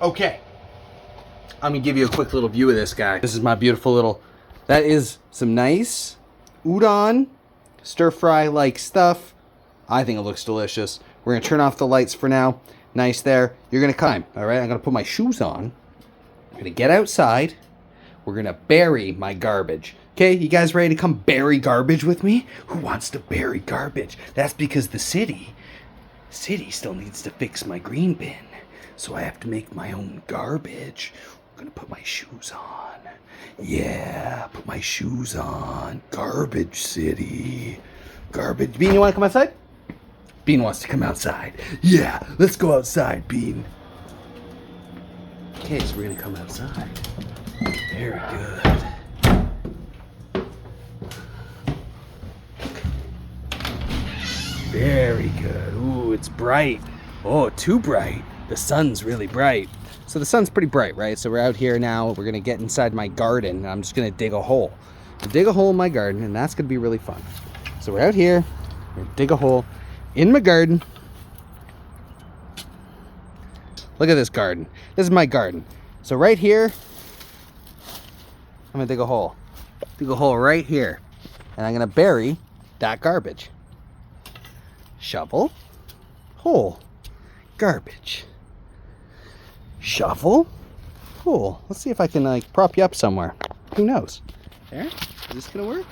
Okay. I'm gonna give you a quick little view of this guy. This is my beautiful little, that is some nice udon, stir fry like stuff. I think it looks delicious. We're gonna turn off the lights for now. Nice there. You're gonna climb, all right? I'm gonna put my shoes on. I'm gonna get outside. We're gonna bury my garbage. Okay, you guys ready to come bury garbage with me? Who wants to bury garbage? That's because the city still needs to fix my green bin. So I have to make my own garbage. I'm gonna put my shoes on. Yeah, put my shoes on. Garbage city. Garbage. Bean, you wanna come outside? Bean wants to come outside. Yeah, let's go outside, Bean. Okay, so we're gonna come outside. Very good. Very good. Ooh, it's bright. Oh, too bright. The sun's really bright. So the sun's pretty bright, right? So we're out here now. We're gonna get inside my garden. And I'm just gonna dig a hole. Dig a hole in my garden, and that's gonna be really fun. So we're out here. We're gonna dig a hole in my garden. Look at this garden. This is my garden. So right here, I'm gonna dig a hole. Dig a hole right here. And I'm gonna bury that garbage. Shovel, hole, garbage. Shovel, hole. Let's see if I can like prop you up somewhere. Who knows? There? Is this gonna work?